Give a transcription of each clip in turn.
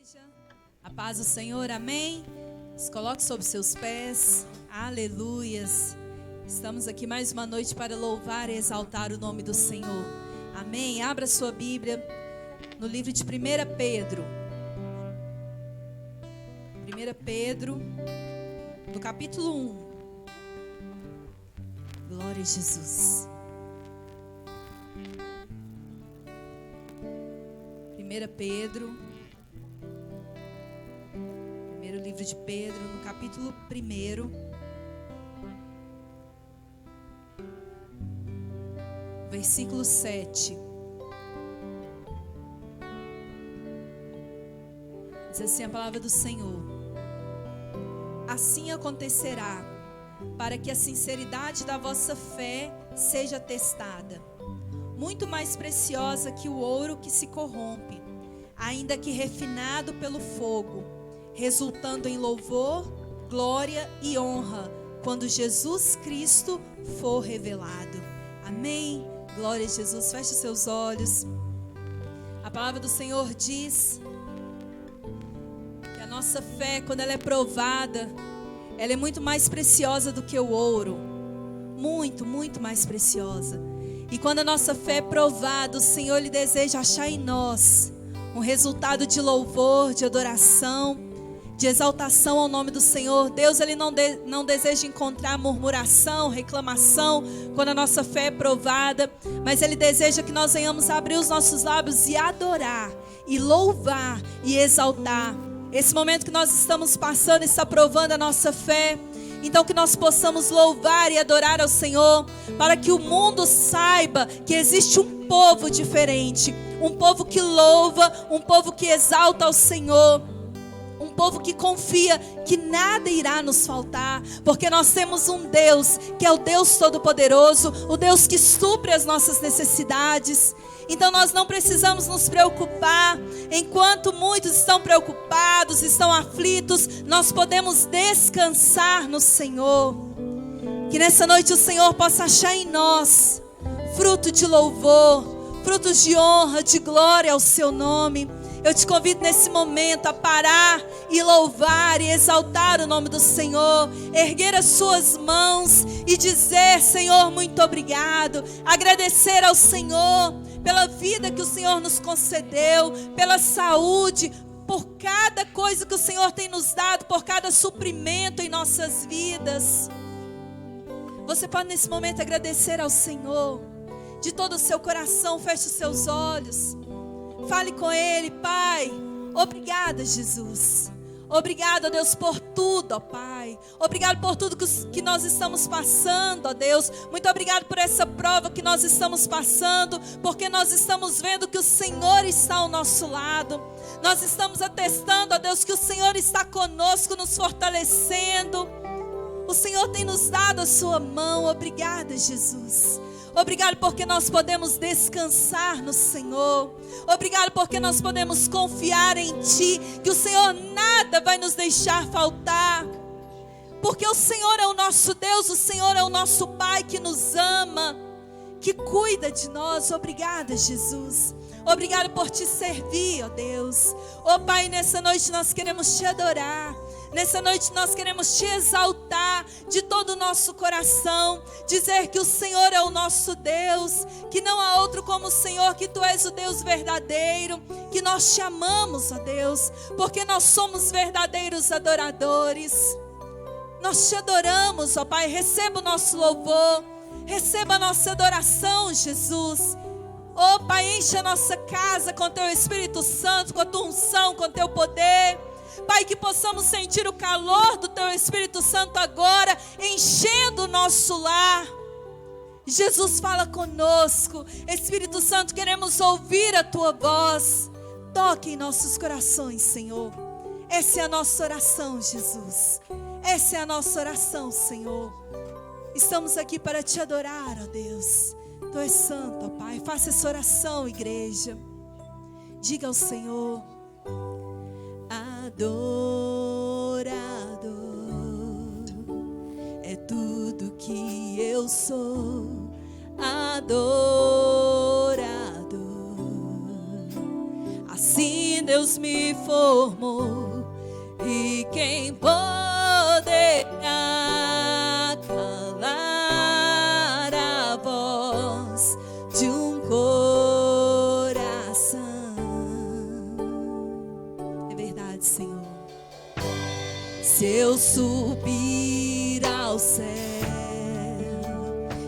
igreja. A paz do Senhor, amém? Se coloque sobre seus pés, aleluias. Estamos aqui mais uma noite para louvar e exaltar o nome do Senhor, amém? Abra sua Bíblia no livro de 1 Pedro. 1 Pedro, no capítulo 1. Glória a Jesus. 1 Pedro, primeiro livro de Pedro, no capítulo 1, versículo 7. Diz assim a palavra do Senhor: assim acontecerá, para que a sinceridade da vossa fé seja testada, muito mais preciosa que o ouro que se corrompe, ainda que refinado pelo fogo, resultando em louvor, glória e honra, quando Jesus Cristo for revelado. Amém? Glória a Jesus. Feche os seus olhos. A palavra do Senhor diz que a nossa fé, quando ela é provada, ela é muito mais preciosa do que o ouro. Muito, muito mais preciosa. E quando a nossa fé é provada, o Senhor Ele deseja achar em nós um resultado de louvor, de adoração, de exaltação ao nome do Senhor. Deus Ele não deseja encontrar murmuração, reclamação quando a nossa fé é provada, mas Ele deseja que nós venhamos abrir os nossos lábios e adorar, e louvar e exaltar. Esse momento que nós estamos passando está provando a nossa fé. Então que nós possamos louvar e adorar ao Senhor, para que o mundo saiba que existe um povo diferente, um povo que louva, um povo que exalta ao Senhor, um povo que confia que nada irá nos faltar, porque nós temos um Deus que é o Deus Todo-Poderoso, o Deus que supre as nossas necessidades. Então nós não precisamos nos preocupar. Enquanto muitos estão preocupados, estão aflitos, nós podemos descansar no Senhor. Que nessa noite o Senhor possa achar em nós fruto de louvor, frutos de honra, de glória ao seu nome. Eu te convido nesse momento a parar e louvar e exaltar o nome do Senhor, erguer as suas mãos e dizer: Senhor, muito obrigado. Agradecer ao Senhor pela vida que o Senhor nos concedeu, pela saúde, por cada coisa que o Senhor tem nos dado, por cada suprimento em nossas vidas. Você pode nesse momento agradecer ao Senhor de todo o seu coração. Feche os seus olhos, fale com Ele. Pai, obrigada, Jesus. Obrigado, ó Deus, por tudo, ó Pai. Obrigado por tudo que nós estamos passando, ó Deus. Muito obrigado por essa prova que nós estamos passando, porque nós estamos vendo que o Senhor está ao nosso lado. Nós estamos atestando, ó Deus, que o Senhor está conosco, nos fortalecendo. O Senhor tem nos dado a sua mão. Obrigada, Jesus. Obrigado porque nós podemos descansar no Senhor. Obrigado porque nós podemos confiar em Ti, que o Senhor nada vai nos deixar faltar. Porque o Senhor é o nosso Deus, o Senhor é o nosso Pai que nos ama, que cuida de nós. Obrigada, Jesus. Obrigado por Te servir, ó Deus. Ó Pai, nessa noite nós queremos Te adorar. Nessa noite nós queremos Te exaltar de todo o nosso coração, dizer que o Senhor é o nosso Deus, que não há outro como o Senhor, que Tu és o Deus verdadeiro, que nós Te amamos, ó Deus, porque nós somos verdadeiros adoradores. Nós Te adoramos, ó Pai. Receba o nosso louvor, receba a nossa adoração, Jesus. Ó Pai, enche a nossa casa com Teu Espírito Santo, com a Tua unção, com Teu poder. Pai, que possamos sentir o calor do Teu Espírito Santo agora, enchendo o nosso lar. Jesus, fala conosco. Espírito Santo, queremos ouvir a Tua voz. Toque em nossos corações, Senhor. Essa é a nossa oração, Jesus. Essa é a nossa oração, Senhor. Estamos aqui para Te adorar, ó Deus. Tu és santo, ó Pai. Faça essa oração, igreja. Diga ao Senhor: adorador é tudo que eu sou. Adorador, assim Deus Deus me formou, e quem poderá calar a voz de um coração? É verdade, Senhor. Se eu subir ao céu,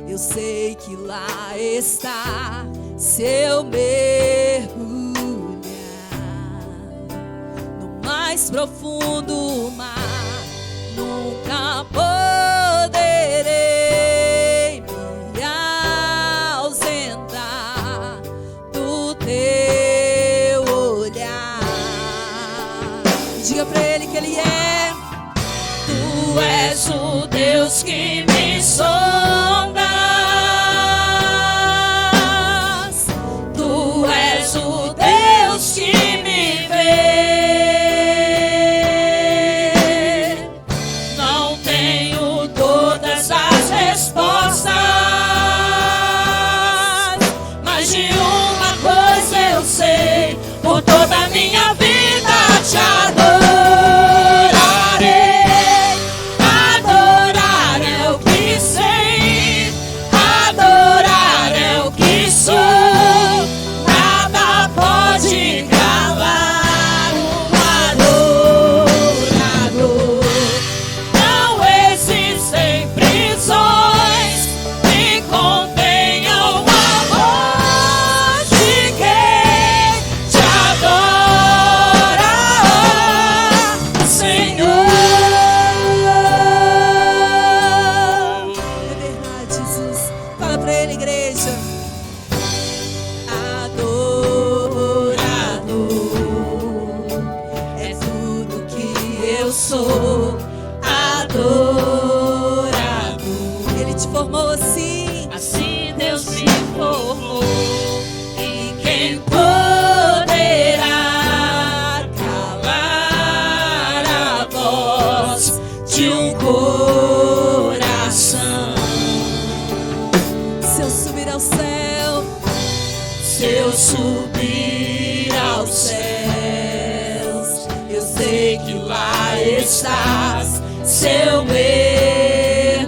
eu sei que lá está. Se eu mergulhar no mais profundo mar, nunca poderei me ausentar do teu olhar. Diga pra ele que ele é. Tu és o Deus que me sondas. Tu és o Deus que me vê. Não tenho todas as respostas, mas de uma coisa eu sei: por toda a minha vida te adorarei. Adorar é o que sei, adorar é o que sou. Nada pode calar um adorador. Não existem prisões que contenham a voz de quem te adora, Senhor. É verdade, Jesus. Fala pra ele, igreja. Adorador é tudo que eu sou. Adorador. Ele te formou assim. Assim Deus me formou. E quem poderá calar a voz de um coração? Se eu subir ao céu, se eu subir aos céus, eu sei que lá estás. Se eu mergulhar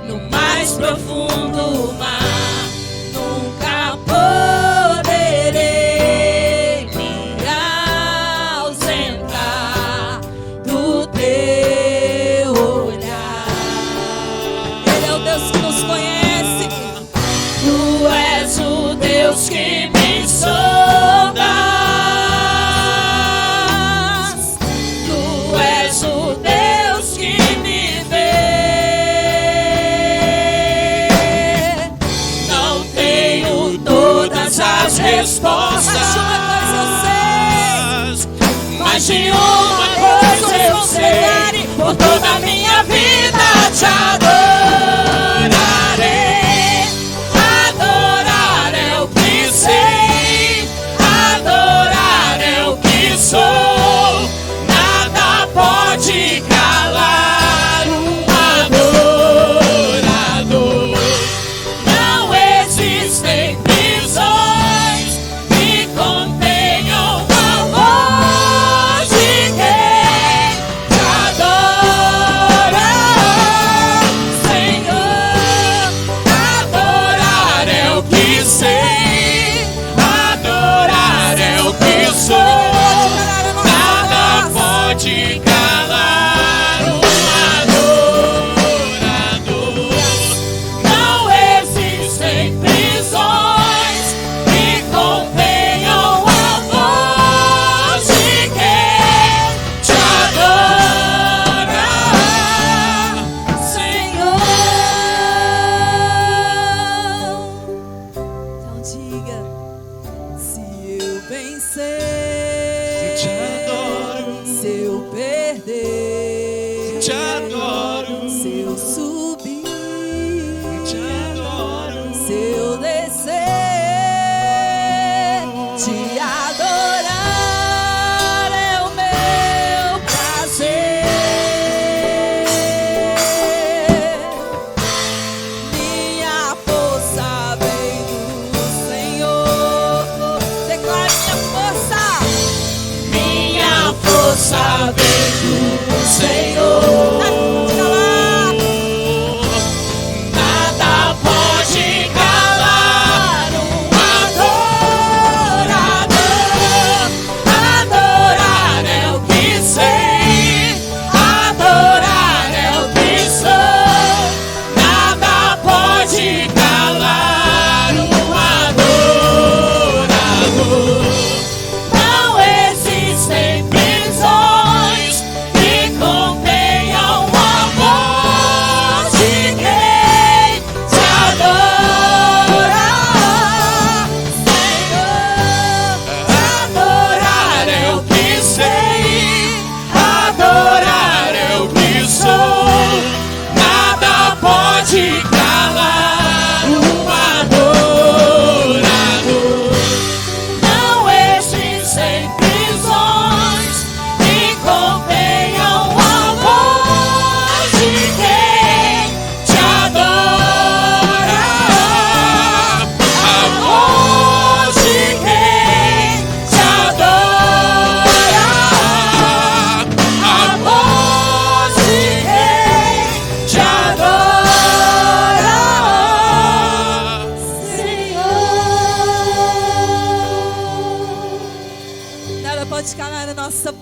no mais profundo mar, nunca poderei me ausentar do teu olhar. Ele é o Deus que nos conhece. Tu és o Deus que me sondas. Tu és o Deus que me vê. Não tenho todas as respostas, mas de uma coisa eu sei: por toda a minha vida te adorarei. Adorar é o que sei, adorar é o que sou. Nada pode calar um adorador. Não existem prisões que contenham a voz de quem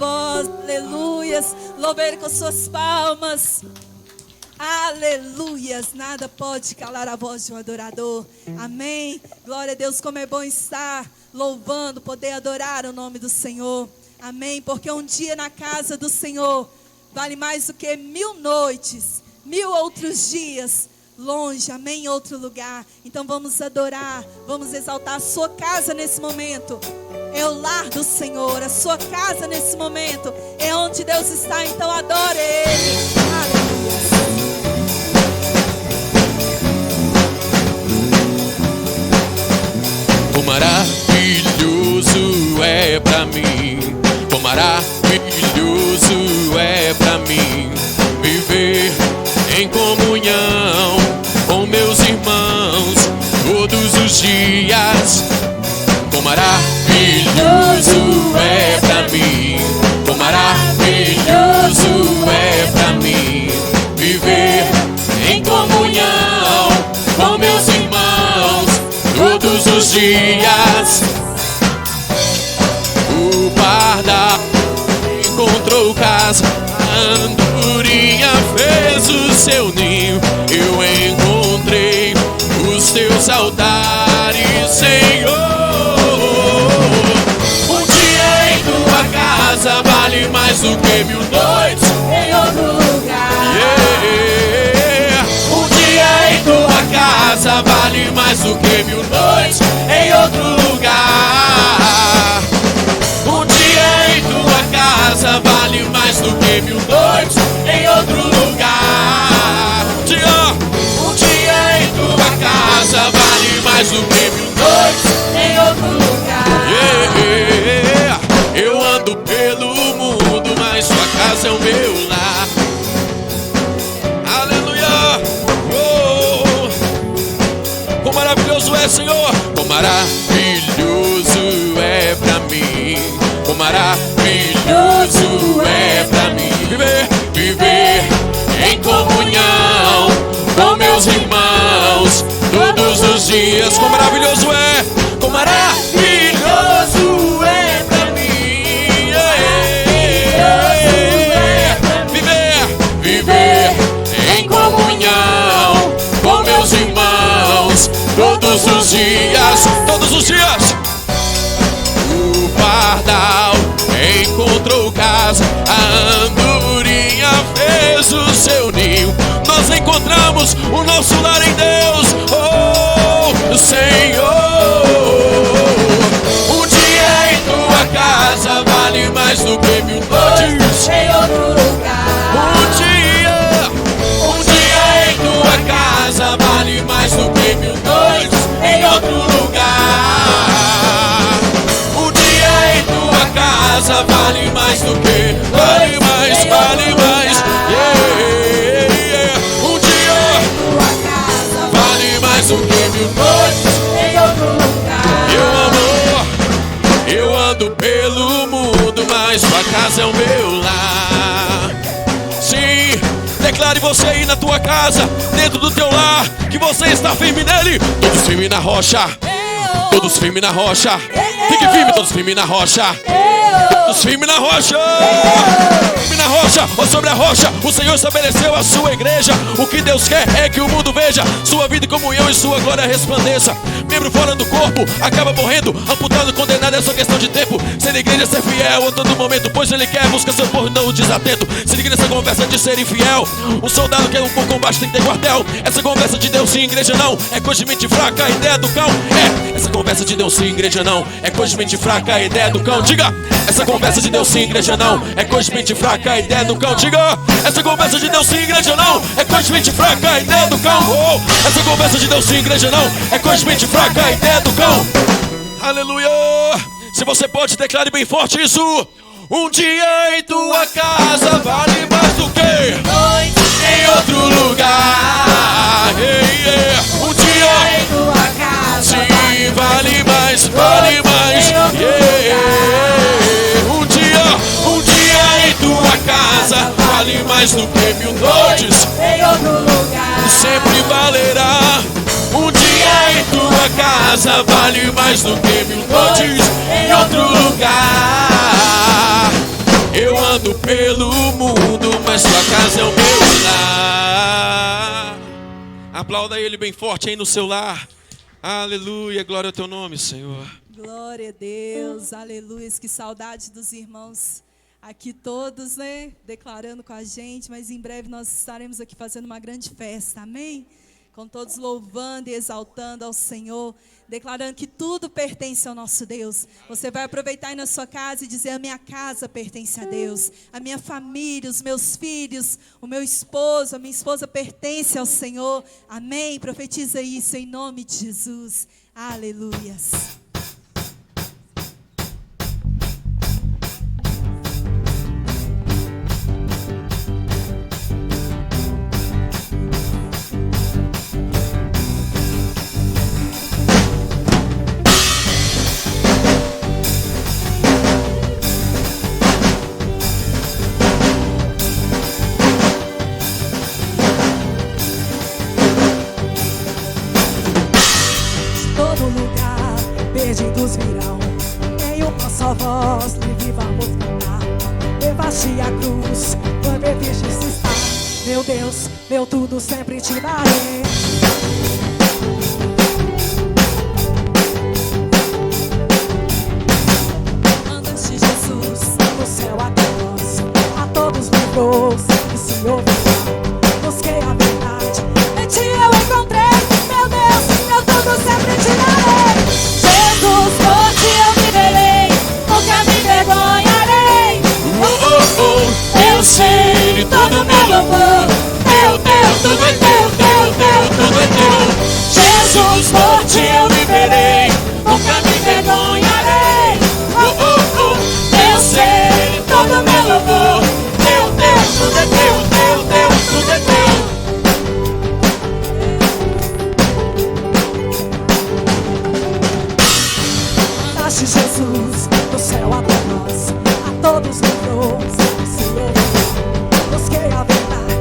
voz. Aleluias. Louve Ele com suas palmas. Aleluias. Nada pode calar a voz de um adorador. Amém. Glória a Deus, como é bom estar louvando, poder adorar o nome do Senhor. Amém. Porque um dia na casa do Senhor vale mais do que 1000 noites, 1000 outros dias longe, amém, em outro lugar. Então vamos adorar, vamos exaltar a sua casa nesse momento. É o lar do Senhor, a sua casa nesse momento é onde Deus está, então adore Ele. Aleluia. Quão maravilhoso é pra mim, quão maravilhoso é pra mim viver em comunhão com meus irmãos todos os dias. Quão maravilhoso é pra mim, quão maravilhoso é pra mim viver em comunhão com meus irmãos todos os dias. O pardal encontrou casa, a andorinha fez o seu ninho. Eu encontrei os teus altares, Senhor. Um dia em tua casa vale mais do que 1000 noites Em outro lugar. Yeah. Um dia em tua casa vale mais do que 1000 noites em outro lugar. Um dia em tua casa vale mais do que 1000 noites em outro lugar. Um dia em tua casa vale mais do que 1000 noites Em outro lugar. Yeah. Eu ando pelo mundo, mas sua casa é o meu lar. Aleluia. Oh. Quão maravilhoso é, Senhor. Quão maravilhoso é pra mim, quão maravilhoso é pra mim viver em comunhão com meus irmãos todos os dias. Quão maravilhoso é, quão maravilhoso é pra mim viver em comunhão com meus irmãos todos os dias, todos os dias. O pardal encontrou casa, a andorinha fez o seu ninho. Nós encontramos o nosso lar em Deus, oh Senhor. Um dia em tua casa vale mais do que 1000 noites Em outro lugar. Um dia em tua casa vale mais do que 1000 noites em outro lugar. Um dia em tua casa vale mais do que, vale mais. Yeah. Um dia Tua casa vale mais do que 1000 noites. em outro lugar. Eu ando pelo mundo, mas sua casa é o meu lar. Sim, declare você aí na tua casa, dentro do teu lar, que você está firme nele. Todos firmes na rocha, todos firmes na rocha. Fique firme, todos firmes na rocha. Todos firmes na rocha. Firme na rocha, ou sobre a rocha, o Senhor estabeleceu a sua igreja. O que Deus quer é que o mundo veja sua vida em comunhão e sua glória resplandeça. Membro fora do corpo acaba morrendo, amputado, condenado, é só questão de tempo. Ser igreja, ser fiel a todo momento, pois ele quer, busca seu povo, não o desatento. Se liga nessa conversa de ser infiel. Um soldado que é um pouco combate tem que ter quartel. Essa conversa de Deus sim, igreja não, é coisa de mente fraca, a ideia do cão. Essa conversa de Deus sim, igreja não, é coisa de mente fraca, a ideia do cão. Diga, essa conversa de Deus sim, igreja não, é coisa de mente fraca, a ideia do cão. Diga, essa conversa de Deus sim, igreja não, é coisa de mente fraca, a ideia do cão. Oh, essa conversa de Deus sim, igreja não, é coisa de mente fraca, a ideia do cão. Aleluia. Se você pode, declare bem forte isso. Um dia em tua casa vale mais do que em outro lugar. Um dia Em tua casa. sim, vale mais, vale mais. Um dia em tua casa vale mais do que 1000 noites. Em outro lugar. Sempre valerá. Um dia em tua casa vale mais do que 1000 noites em outro lugar. Eu ando pelo mundo, mas tua casa é o meu lar. Aplauda ele bem forte aí no seu lar. Aleluia, glória ao teu nome, Senhor. Glória a Deus, aleluia. Que saudade dos irmãos aqui todos, né? Declarando com a gente, mas em breve nós estaremos aqui fazendo uma grande festa, amém? Com todos louvando e exaltando ao Senhor, declarando que tudo pertence ao nosso Deus. Você vai aproveitar aí na sua casa e dizer: a minha casa pertence a Deus, a minha família, os meus filhos, o meu esposo, a minha esposa pertence ao Senhor, amém? Profetiza isso em nome de Jesus, aleluias. Perdidos virão, em uma só voz livre vamos cantar. Levaste a cruz, por me viste estar. Meu Deus, meu tudo sempre te darei. Andaste, Jesus, No céu a nós, a todos livrou, sempre se ouvirá. Busquei a verdade, em ti eu encontrei. Meu Deus, meu tudo sempre te darei. Jesus, por ti eu viverei, nunca me envergonharei. Eu sei todo meu louvor. Teu, tudo é teu, tudo é teu. Jesus, por ti eu viverei, nunca me envergonharei. Eu sei todo meu louvor. Teu, tudo é teu, tudo é teu. Andaste, Jesus, do céu até nós, a todos livrou, sempre se ouvirá. Busquei a verdade,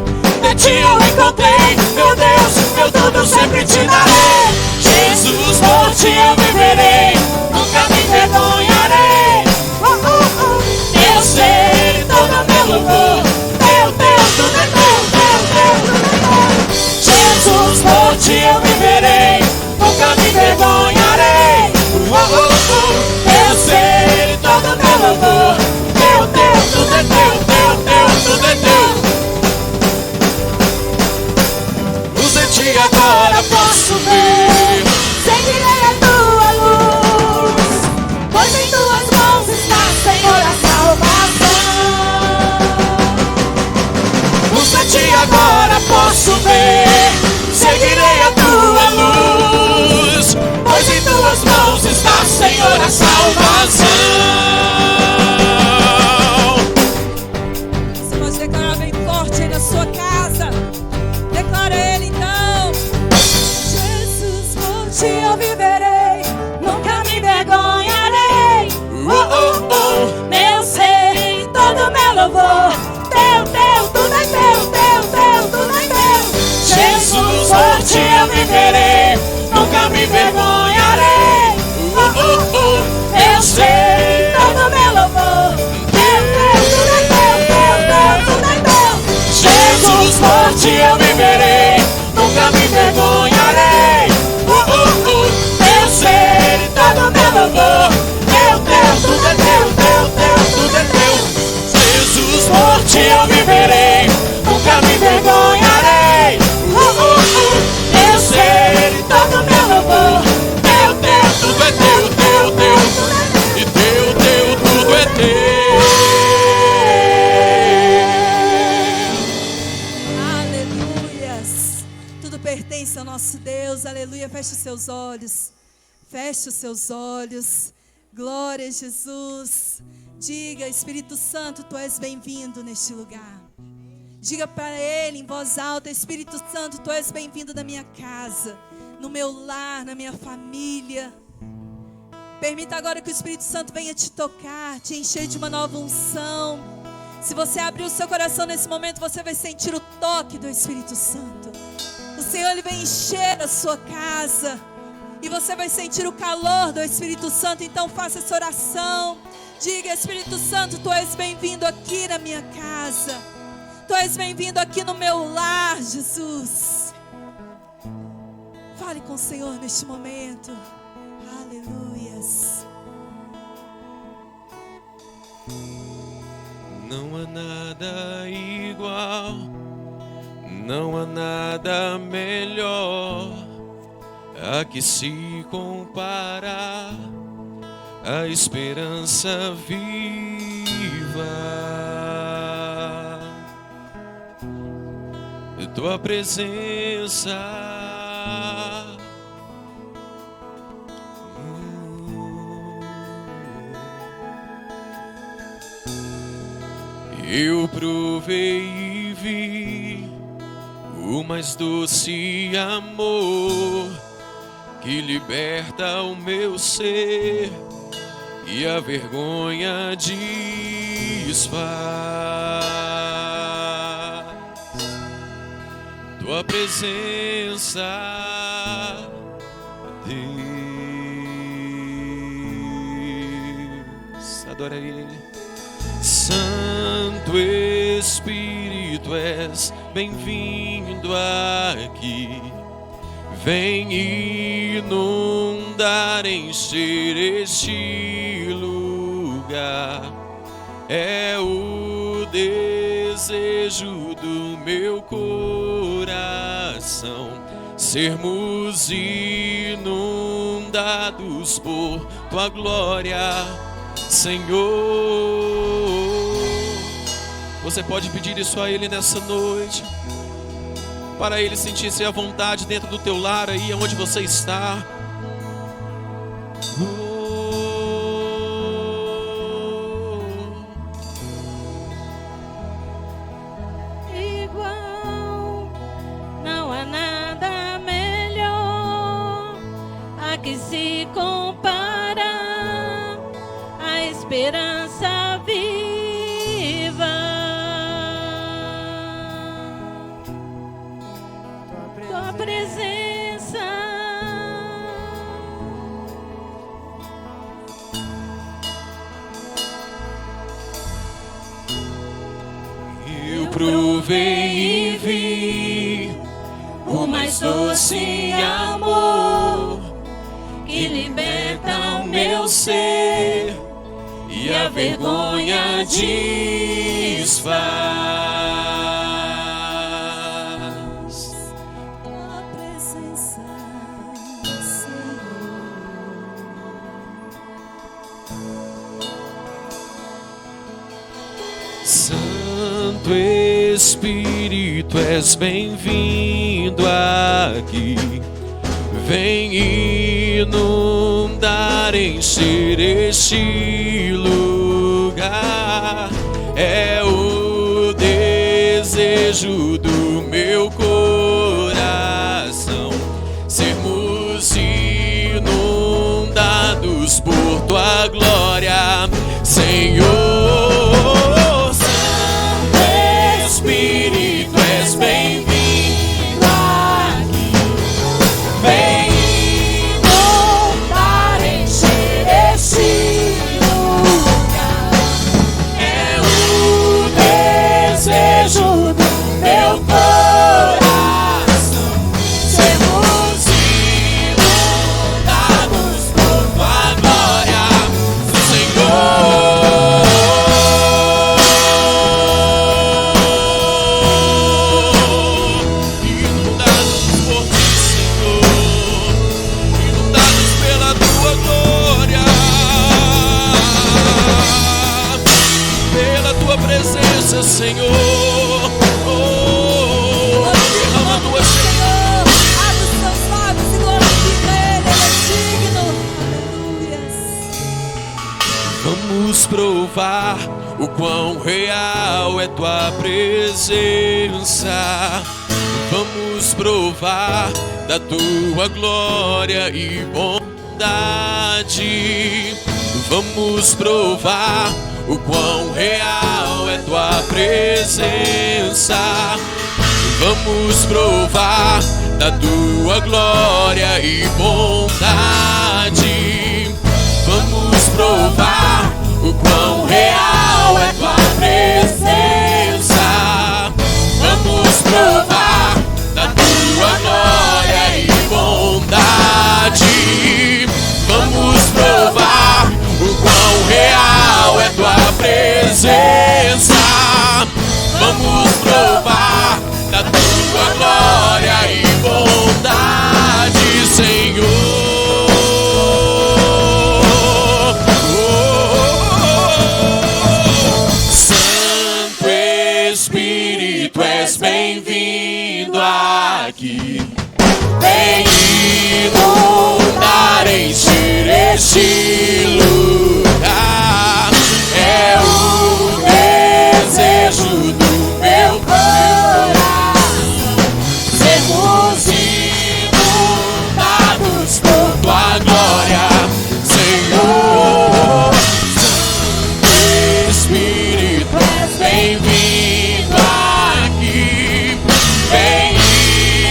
Em ti eu encontrei, meu Deus, meu tudo sempre te darei. Jesus, por ti eu viverei, nunca me envergonharei. Eu sei todo meu louvor. Teu, tudo é teu, tudo é teu. Jesus, por ti eu viverei, nunca me envergonharei. Eu sei todo meu louvor. Teu, tudo é teu, tudo é teu. Luz em ti agora posso ver. seguirei a tua luz, pois em tuas mãos está, Senhor, a salvação. Luz em ti agora posso ver. Seguirei a tua luz, pois em tuas mãos está, Senhor, a salvação. você pode declarar bem forte aí na sua casa. Declara ele então. Jesus, por Ti eu viverei, nunca me envergonharei. Meu ser, todo meu louvor. Teu, tudo é teu, tudo é teu. Jesus, por ti eu viverei, nunca me envergonharei. Eu sei todo meu louvor. Teu, tudo é teu, tudo é teu. Jesus, por ti eu viverei, nunca me envergonharei. Eu sei todo meu louvor. Teu, tudo é teu, tudo é teu. Jesus, por ti eu viverei, nunca me envergonharei. Eu sei todo meu louvor. Teu, tudo é teu, e teu, tudo é teu. aleluias. Tudo pertence ao nosso Deus, aleluia. Feche os seus olhos. Feche os seus olhos. Glória a Jesus. Diga: Espírito Santo, tu és bem-vindo neste lugar. Diga para ele em voz alta: Espírito Santo, tu és bem-vindo na minha casa, no meu lar, na minha família. Permita agora que o Espírito Santo venha te tocar, te encher de uma nova unção. Se você abrir o seu coração nesse momento, você vai sentir o toque do Espírito Santo. O Senhor, ele vai encher a sua casa e você vai sentir o calor do Espírito Santo. Então faça essa oração. Diga: Espírito Santo, Tu és bem-vindo aqui na minha casa. Tu és bem-vindo aqui no meu lar, Jesus. Fale com o Senhor neste momento. Aleluias. Não há nada igual, não há nada melhor a que se comparar a esperança viva. Tua presença eu provei e vi o mais doce amor que liberta o meu ser e a vergonha desfaz. Tua presença, Deus, adora Ele. Santo Espírito, és bem-vindo aqui. Vem inundar, encher este lugar. É o desejo do meu coração sermos inundados por Tua glória, Senhor. Você pode pedir isso a Ele nessa noite, para Ele sentir-se à vontade dentro do teu lar, aí onde você está. Igual, não há nada melhor a que se compara a esperança viva. Tua presença, Eu provei e vi o mais doce amor que liberta o meu ser e a vergonha desfaz. Tua presença, Senhor. Santo Espírito, és bem-vindo aqui. Vem inundar, encher este lugar. É o desejo do meu coração sermos inundados por Tua glória, Senhor. Espírito, és bem-vindo aqui. Vem inundar, encher este lugar. É o desejo do meu coração sermos inundados por Tua glória, Senhor. Senhor, derrama a Tua Senhor, abre os Teus lábios e glorifica Ele, Ele é digno. Aleluia. Vamos provar o quão real é Tua presença. Vamos provar da Tua glória e bondade. Vamos provar o quão real é Tua presença. Vamos provar da Tua glória e bondade. Vamos provar o quão real é tua presença. Vamos provar da tua glória e bondade. Vamos provar o quão real é tua presença. Vamos provar da tua glória e bondade, Senhor. Santo Espírito, és bem-vindo aqui. Vem inundar, encher este lugar. É o desejo do meu coração. Sermos inundados por tua glória, Senhor. Santo Espírito, és bem-vindo aqui. Vem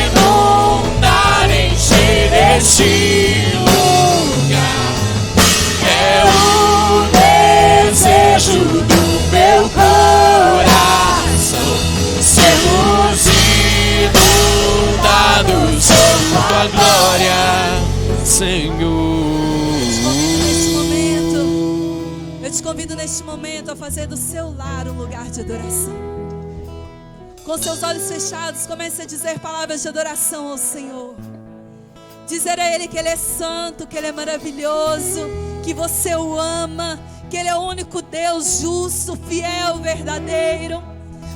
inundar, encher este lugar. É o desejo do meu coração. Sermos inundados por tua glória, Senhor. Eu te convido neste momento a fazer do seu lar um lugar de adoração. Com seus olhos fechados, comece a dizer palavras de adoração ao Senhor. Dizer a Ele que Ele é santo, que Ele é maravilhoso, que você o ama, que Ele é o único Deus justo, fiel, verdadeiro.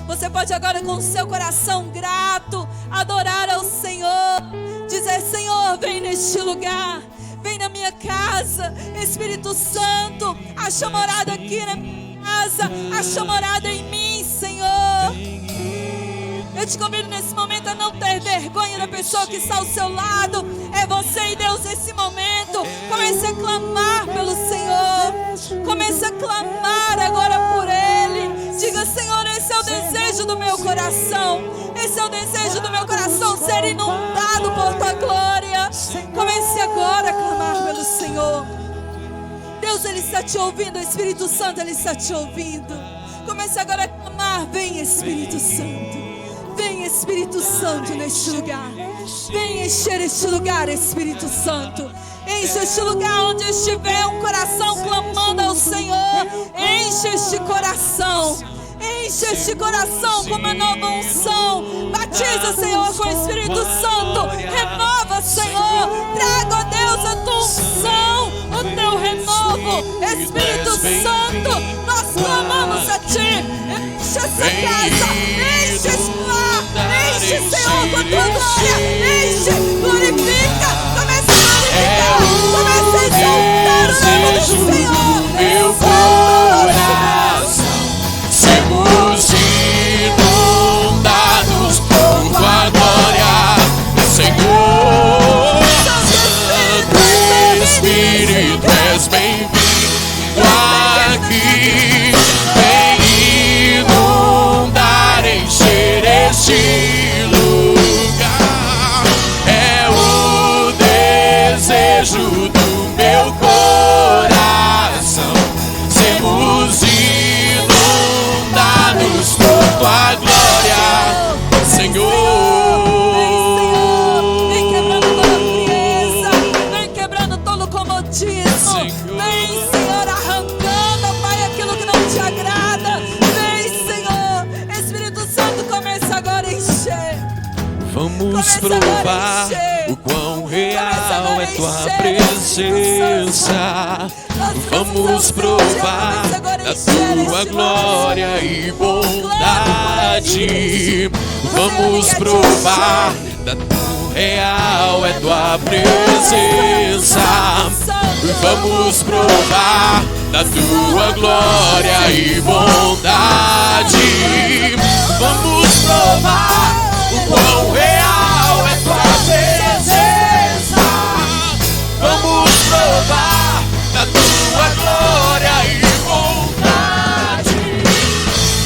Você pode agora, com o seu coração grato, adorar ao Senhor. Dizer: Senhor, vem neste lugar, vem na minha casa. Espírito Santo, acha morada aqui na minha casa, acha morada em mim, Senhor. Eu te convido nesse momento a não ter vergonha da pessoa que está ao seu lado. É você e Deus nesse momento. Comece a clamar pelo Senhor. Comece a clamar agora por Ele. Diga: Senhor, esse é o desejo do meu coração. Esse é o desejo do meu coração, ser inundado por tua glória. Comece agora a clamar pelo Senhor. Deus, Ele está te ouvindo. O Espírito Santo, Ele está te ouvindo. Comece agora a clamar: vem, Espírito Santo. Vem, Espírito Santo, neste lugar. Vem encher este lugar, Espírito Santo. Enche este lugar onde estiver um coração clamando ao Senhor. Enche este coração. Enche este coração com uma nova unção. Batiza, Senhor, com o Espírito Santo. Renova, Senhor. Traga, ó Deus, a tua unção, o teu renovo. Espírito Santo, nós clamamos a Ti. Enche essa casa, enche esse lar, enche, Senhor, com a tua glória. Enche, glorifica, comece a glorificar, comece a exaltar o nome do Senhor. Meu coração, sermos inundados por tua glória, Senhor. Santo Espírito, és bem-vindo aqui. Vem inundar, encher este lugar. É o desejo do meu coração. Sermos inundados por tua glória, Senhor. Vem quebrando toda frieza, vem quebrando todo comodismo. Vem, Senhor, arrancando, Pai, aquilo que não te agrada. Vem, Senhor, Espírito Santo, começa agora a encher. Vamos provar o quão real é tua presença. Vamos provar da tua glória e bondade. Vamos provar da tua real é tua presença. Vamos provar da tua glória e bondade. Vamos provar o quão real é tua presença. Vamos provar da tua glória e bondade.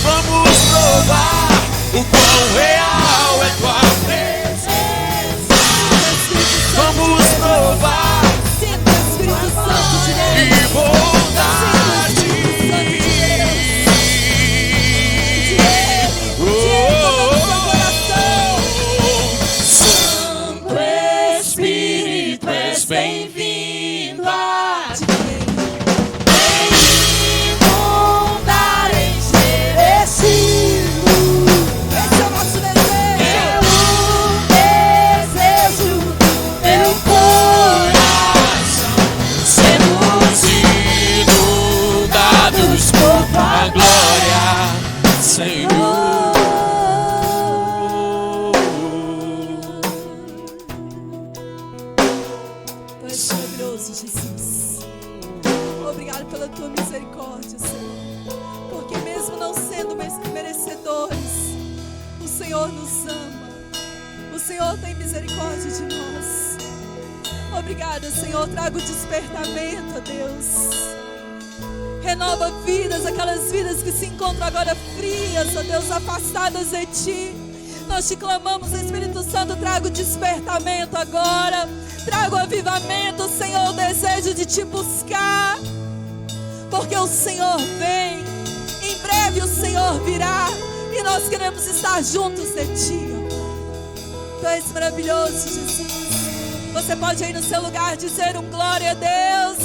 Vamos provar o quão real é tua presença. Vamos provar Sinta o Espírito Santo de Deus. e bondade. Senhor nos ama. O Senhor tem misericórdia de nós. Obrigada, Senhor. Traga o despertamento, ó Deus. Renova vidas, aquelas vidas que se encontram agora frias, ó Deus, afastadas de Ti. Nós te clamamos, Espírito Santo, traga o despertamento agora. Traga o avivamento, Senhor, o desejo de Te buscar. Porque o Senhor vem. Em breve o Senhor virá. E nós queremos estar juntos de Ti. Tu és maravilhoso, Jesus. Você pode ir no seu lugar dizer um glória a Deus.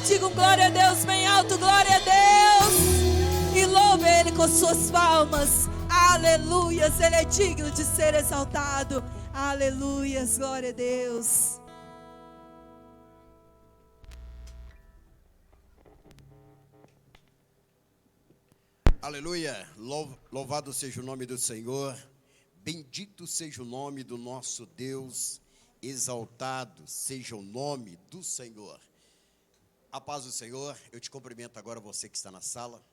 Diga um glória a Deus bem alto, glória a Deus. E louve Ele com suas palmas. Aleluias, Ele é digno de ser exaltado. Aleluias, glória a Deus. Aleluia, louvado seja o nome do Senhor, bendito seja o nome do nosso Deus, exaltado seja o nome do Senhor. A paz do Senhor, eu te cumprimento agora, você que está na sala,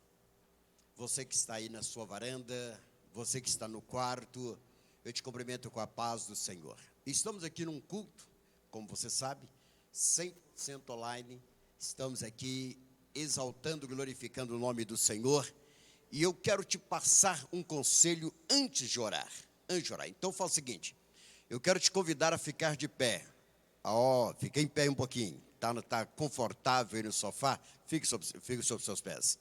você que está aí na sua varanda, você que está no quarto, eu te cumprimento com a paz do Senhor. Estamos aqui num culto, como você sabe, 100% online, estamos aqui exaltando, glorificando o nome do Senhor. E eu quero te passar um conselho antes de orar. Então fala o seguinte, eu quero te convidar a ficar de pé. Fica em pé um pouquinho. Tá confortável aí no sofá? Fique sobre seus pés.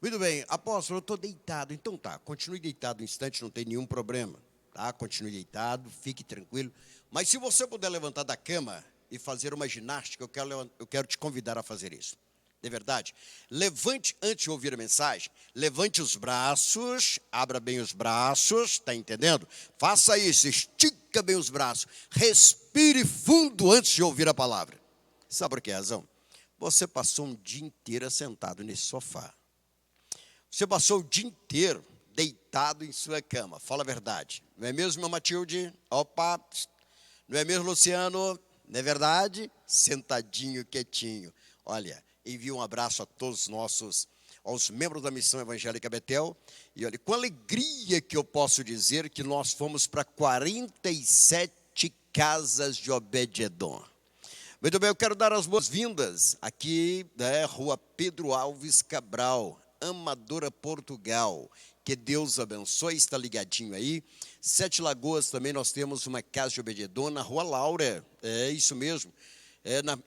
Muito bem, apóstolo, eu estou deitado. Então continue deitado um instante, não tem nenhum problema. Continue deitado, fique tranquilo. Mas se você puder levantar da cama e fazer uma ginástica, eu quero te convidar a fazer isso. De verdade, levante, antes de ouvir a mensagem, levante os braços, abra bem os braços, está entendendo? Faça isso, estica bem os braços, respire fundo antes de ouvir a palavra. Sabe por que razão? Você passou um dia inteiro sentado nesse sofá. Você passou o dia inteiro deitado em sua cama, fala a verdade. Não é mesmo, meu Matilde? Opa, não é mesmo, Luciano? Não é verdade? Sentadinho, quietinho. Olha, envio um abraço a todos aos membros da Missão Evangélica Betel. E olha, com alegria que eu posso dizer que nós fomos para 47 casas de Obed-Edom. Muito bem, eu quero dar as boas-vindas aqui da Rua Pedro Alves Cabral, Amadora, Portugal. Que Deus abençoe, está ligadinho aí. 7 Lagoas também nós temos uma casa de Obed-Edom na Rua Laura, é isso mesmo.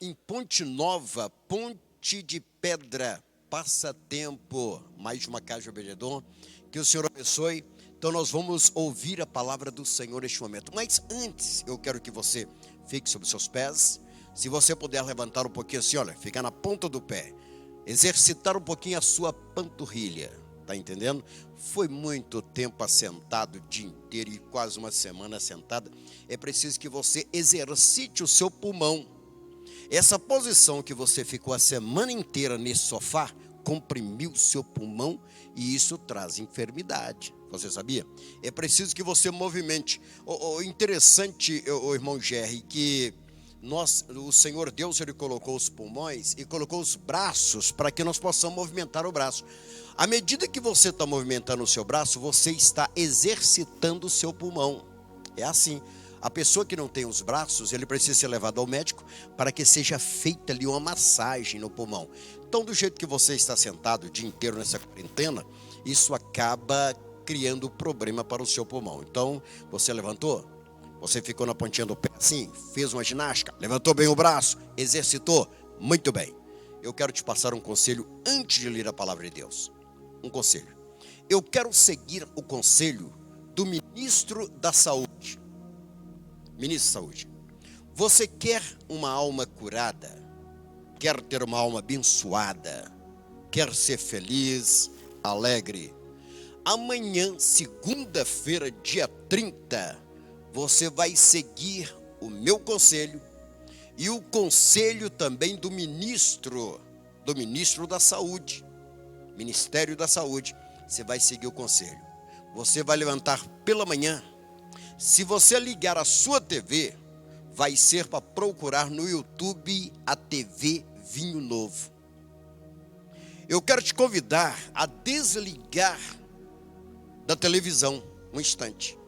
Em Ponte Nova, Ponte de Pedra, Passatempo, mais uma casa de Obed-Edom, que o Senhor abençoe. Então nós vamos ouvir a palavra do Senhor neste momento, mas antes eu quero que você fique sobre os seus pés. Se você puder levantar um pouquinho assim, olha, ficar na ponta do pé, exercitar um pouquinho a sua panturrilha, tá entendendo? Foi muito tempo assentado, o dia inteiro e quase uma semana sentada. É preciso que você exercite o seu pulmão. Essa posição que você ficou a semana inteira nesse sofá, comprimiu o seu pulmão e isso traz enfermidade. Você sabia? É preciso que você movimente. Interessante, irmão Jerry, que o Senhor Deus, Ele colocou os pulmões e colocou os braços para que nós possamos movimentar o braço. À medida que você está movimentando o seu braço, você está exercitando o seu pulmão. É assim. A pessoa que não tem os braços, ele precisa ser levado ao médico para que seja feita ali uma massagem no pulmão. Então, do jeito que você está sentado o dia inteiro nessa quarentena, isso acaba criando problema para o seu pulmão. Então, você levantou? Você ficou na pontinha do pé assim? Fez uma ginástica? Levantou bem o braço? Exercitou? Muito bem. Eu quero te passar um conselho antes de ler a palavra de Deus. Um conselho. Eu quero seguir o conselho do ministro da Saúde. Ministro da Saúde, você quer uma alma curada? Quer ter uma alma abençoada? Quer ser feliz, alegre? Amanhã, segunda-feira, dia 30, você vai seguir o meu conselho e o conselho também do ministro da Saúde, Ministério da Saúde. Você vai seguir o conselho. Você vai levantar pela manhã. Se você ligar a sua TV, vai ser para procurar no YouTube a TV Vinho Novo. Eu quero te convidar a desligar da televisão. um instante.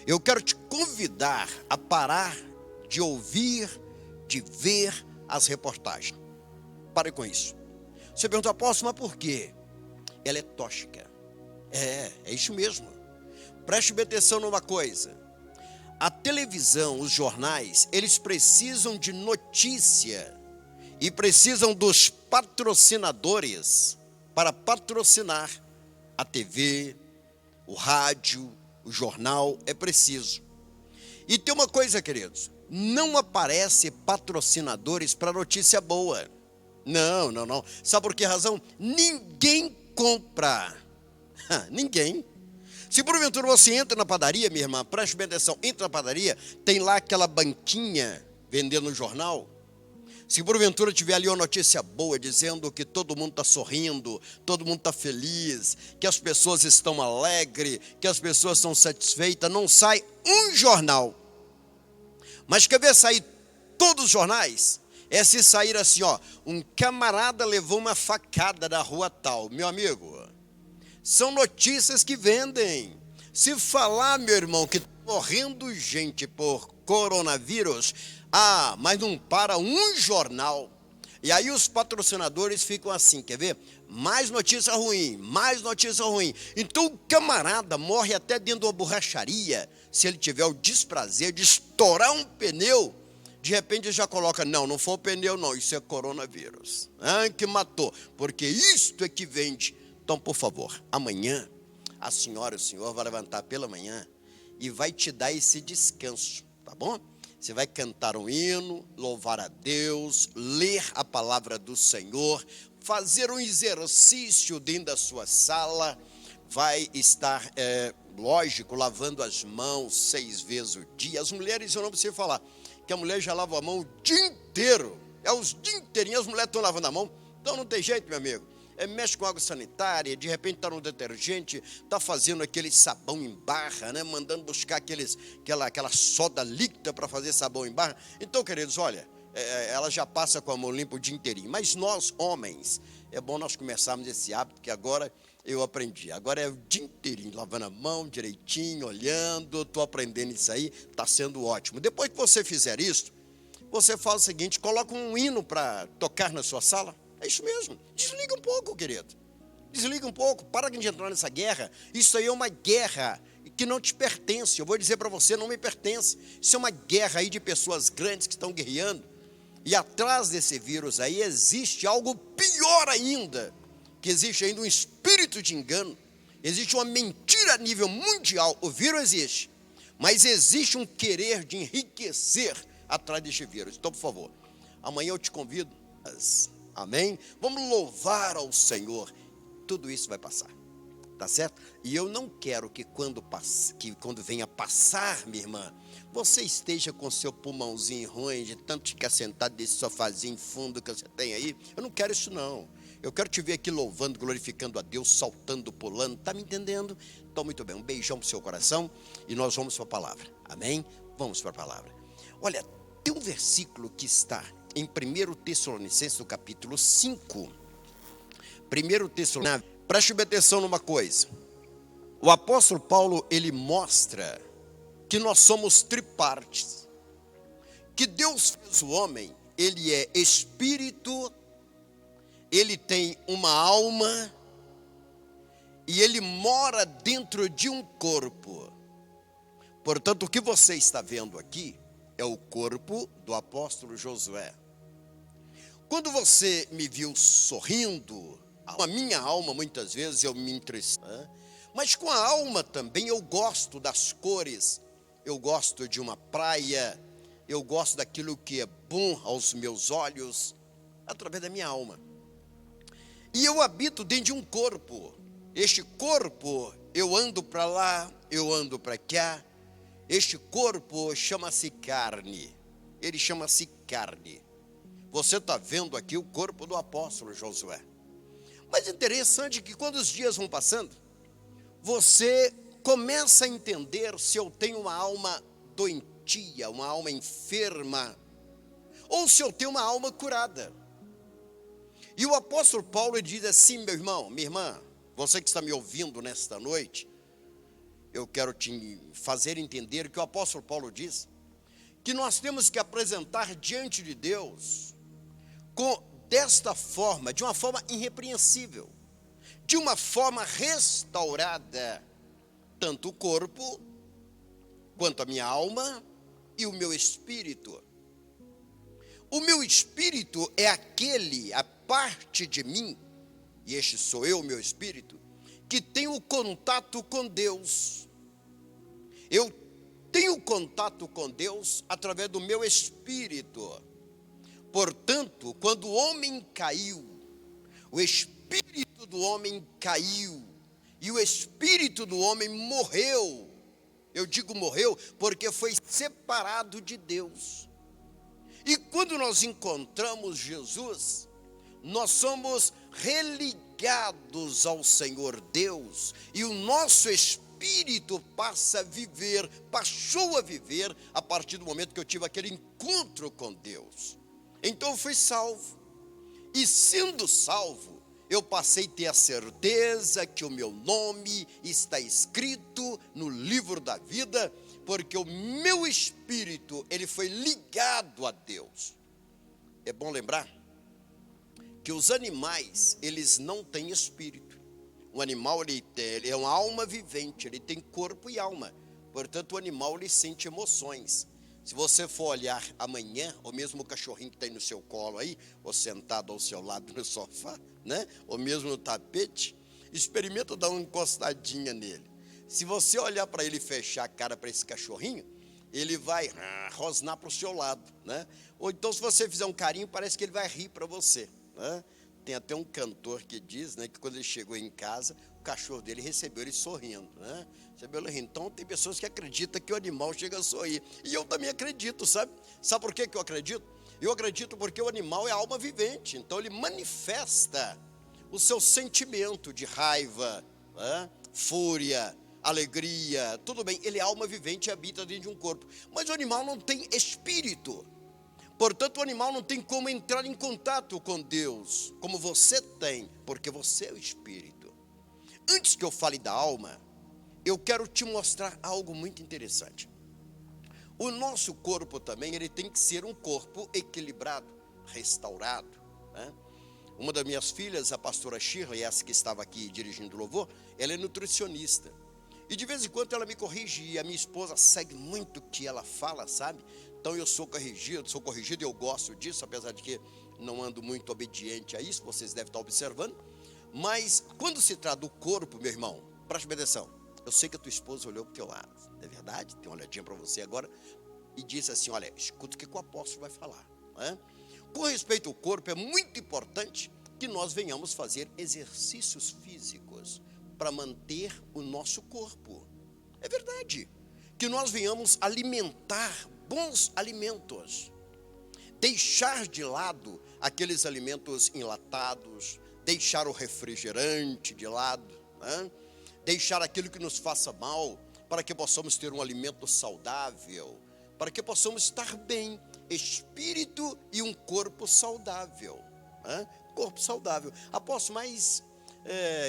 Eu quero te convidar a parar de ouvir, de ver as reportagens. Pare com isso. Você pergunta, apóstolo, mas por quê? Ela é tóxica. É isso mesmo. Preste bem atenção numa coisa. A televisão, os jornais, eles precisam de notícia e precisam dos patrocinadores para patrocinar a TV, o rádio, o jornal, é preciso. E tem uma coisa, queridos, não aparece patrocinadores para notícia boa. Não. Sabe por que razão? Ninguém compra. Ninguém. Se porventura você entra na padaria, minha irmã, preste bem atenção, entra na padaria, tem lá aquela banquinha vendendo o jornal. Se porventura tiver ali uma notícia boa, dizendo que todo mundo está sorrindo, todo mundo está feliz, que as pessoas estão alegres, que as pessoas estão satisfeitas, não sai um jornal. Mas quer ver sair todos os jornais? É se sair assim, um camarada levou uma facada da rua tal. Meu amigo, são notícias que vendem. Se falar, meu irmão, que está morrendo gente por coronavírus, mas não para um jornal. E aí os patrocinadores ficam assim, quer ver? Mais notícia ruim, mais notícia ruim. Então o camarada morre até dentro de uma borracharia, se ele tiver o desprazer de estourar um pneu, de repente já coloca, não foi o pneu não, isso é coronavírus. Que matou, porque isto é que vende. Então, por favor, amanhã, a senhora, o senhor vai levantar pela manhã e vai te dar esse descanso, tá bom? Você vai cantar um hino, louvar a Deus, ler a palavra do Senhor, fazer um exercício dentro da sua sala, vai estar, lógico, lavando as mãos 6 vezes o dia. As mulheres, eu não preciso falar, que a mulher já lava a mão o dia inteiro, os dias inteirinhos as mulheres estão lavando a mão, então não tem jeito, meu amigo. Mexe com água sanitária, de repente está no detergente, está fazendo aquele sabão em barra, né? Mandando buscar aquela soda líquida para fazer sabão em barra. Então, queridos, olha, ela já passa com a mão limpa o dia inteirinho. Mas nós, homens, é bom nós começarmos esse hábito, que agora eu aprendi. Agora é o dia inteirinho, lavando a mão direitinho, olhando, estou aprendendo isso aí, está sendo ótimo. Depois que você fizer isso, você faz o seguinte, coloca um hino para tocar na sua sala. É isso mesmo. Desliga um pouco, querido. Desliga um pouco. Para de entrar nessa guerra. Isso aí é uma guerra que não te pertence. Eu vou dizer para você, não me pertence. Isso é uma guerra aí de pessoas grandes que estão guerreando. E atrás desse vírus aí existe algo pior ainda. Que existe ainda um espírito de engano. Existe uma mentira a nível mundial. O vírus existe. Mas existe um querer de enriquecer atrás deste vírus. Então, por favor, amanhã eu te convido. Amém? Vamos louvar ao Senhor. Tudo isso vai passar, tá certo? E eu não quero que quando venha passar, minha irmã, você esteja com seu pulmãozinho ruim, de tanto ficar sentado nesse sofazinho fundo que você tem aí. Eu não quero isso não. Eu quero te ver aqui louvando, glorificando a Deus, saltando, pulando. Tá me entendendo? Então, muito bem. Um beijão pro seu coração e nós vamos para a palavra. Amém? Vamos para a palavra. Olha, tem um versículo que está em 1 Tessalonicenses, no capítulo 5. 1 Tessalonicenses, preste atenção numa coisa. O apóstolo Paulo, ele mostra que nós somos tripartes. Que Deus fez o homem, ele é espírito, ele tem uma alma e ele mora dentro de um corpo. Portanto, o que você está vendo aqui é o corpo do apóstolo Josué. Quando você me viu sorrindo, a minha alma muitas vezes eu me entristeço, mas com a alma também eu gosto das cores, eu gosto de uma praia, eu gosto daquilo que é bom aos meus olhos, através da minha alma. E eu habito dentro de um corpo. Este corpo, eu ando para lá, eu ando para cá. Este corpo chama-se carne. Ele chama-se carne. Você está vendo aqui o corpo do apóstolo Josué. Mas é interessante que quando os dias vão passando, você começa a entender se eu tenho uma alma doentia, uma alma enferma, ou se eu tenho uma alma curada. E o apóstolo Paulo diz assim, meu irmão, minha irmã, você que está me ouvindo nesta noite, eu quero te fazer entender que o apóstolo Paulo diz que nós temos que apresentar diante de Deus desta forma, de uma forma irrepreensível, de uma forma restaurada, tanto o corpo, quanto a minha alma e o meu espírito. O meu espírito é a parte de mim, e este sou eu, meu espírito, que tem o contato com Deus. Eu tenho contato com Deus através do meu espírito. Portanto, quando o homem caiu, o espírito do homem caiu, e o espírito do homem morreu. Eu digo morreu porque foi separado de Deus. E quando nós encontramos Jesus, nós somos religados ao Senhor Deus, e o nosso espírito passou a viver a partir do momento que eu tive aquele encontro com Deus. Então eu fui salvo, e sendo salvo, eu passei a ter a certeza que o meu nome está escrito no livro da vida, porque o meu espírito, ele foi ligado a Deus. É bom lembrar que os animais, eles não têm espírito. O animal, ele é uma alma vivente, ele tem corpo e alma. Portanto, o animal, ele sente emoções. Se você for olhar amanhã, ou mesmo o cachorrinho que está aí no seu colo aí, ou sentado ao seu lado no sofá, né? Ou mesmo no tapete, experimenta dar uma encostadinha nele. Se você olhar para ele e fechar a cara para esse cachorrinho, ele vai rosnar para o seu lado, né? Ou então, se você fizer um carinho, parece que ele vai rir para você, né? Tem até um cantor que diz, né, que quando ele chegou em casa, o cachorro dele recebeu ele sorrindo, né? Recebeu ele rindo. Então, tem pessoas que acreditam que o animal chega a sorrir. E eu também acredito, sabe? Sabe por que eu acredito? Eu acredito porque o animal é alma vivente. Então, ele manifesta o seu sentimento de raiva, né? Fúria, alegria, tudo bem. Ele é alma vivente e habita dentro de um corpo. Mas o animal não tem espírito. Portanto, o animal não tem como entrar em contato com Deus, como você tem, porque você é o espírito. Antes que eu fale da alma, eu quero te mostrar algo muito interessante. O nosso corpo também, ele tem que ser um corpo equilibrado, restaurado, né? Uma das minhas filhas, a pastora Shirley, essa que estava aqui dirigindo o louvor, ela é nutricionista. E de vez em quando ela me corrige, e a minha esposa segue muito o que ela fala, sabe? Então eu sou corrigido e eu gosto disso, apesar de que não ando muito obediente a isso, vocês devem estar observando. Mas quando se trata do corpo, meu irmão, preste atenção. Eu sei que a tua esposa olhou para o teu lado, é verdade? Tem uma olhadinha para você agora e disse assim, olha, escuta o que o apóstolo vai falar, né? Com respeito ao corpo, é muito importante que nós venhamos fazer exercícios físicos para manter o nosso corpo. É verdade. Que nós venhamos alimentar bons alimentos. Deixar de lado aqueles alimentos enlatados, deixar o refrigerante de lado, né? Deixar aquilo que nos faça mal, para que possamos ter um alimento saudável, para que possamos estar bem, espírito e um corpo saudável, né? Corpo saudável. Apóstolo, mas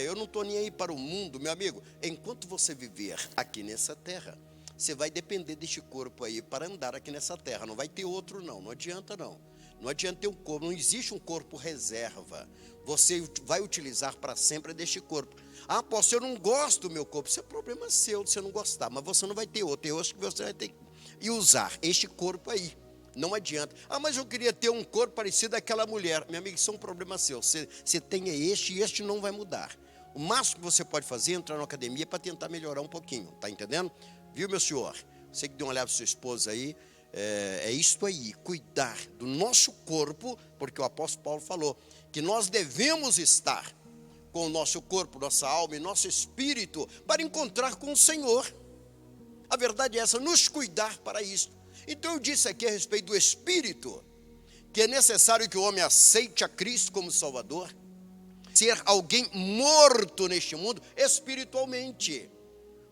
eu não estou nem aí para o mundo, meu amigo. Enquanto você viver aqui nessa terra, você vai depender deste corpo aí para andar aqui nessa terra. Não vai ter outro não adianta não. Não adianta ter um corpo, não existe um corpo reserva. Você vai utilizar para sempre deste corpo. Ah, apóstolo, eu não gosto do meu corpo. Isso é problema seu de você não gostar, mas você não vai ter outro. Eu acho que você vai ter que usar este corpo aí. Não adianta. Ah, mas eu queria ter um corpo parecido àquela mulher. Meu amigo, isso é um problema seu. Você tem este e este não vai mudar. O máximo que você pode fazer é entrar na academia para tentar melhorar um pouquinho. Tá entendendo? Viu, meu senhor? Você que deu uma olhada para sua esposa aí. É isto aí, cuidar do nosso corpo, porque o apóstolo Paulo falou que nós devemos estar com o nosso corpo, nossa alma e nosso espírito para encontrar com o Senhor. A verdade é essa, nos cuidar para isso. Então eu disse aqui a respeito do espírito, que é necessário que o homem aceite a Cristo como Salvador, ser alguém morto neste mundo espiritualmente,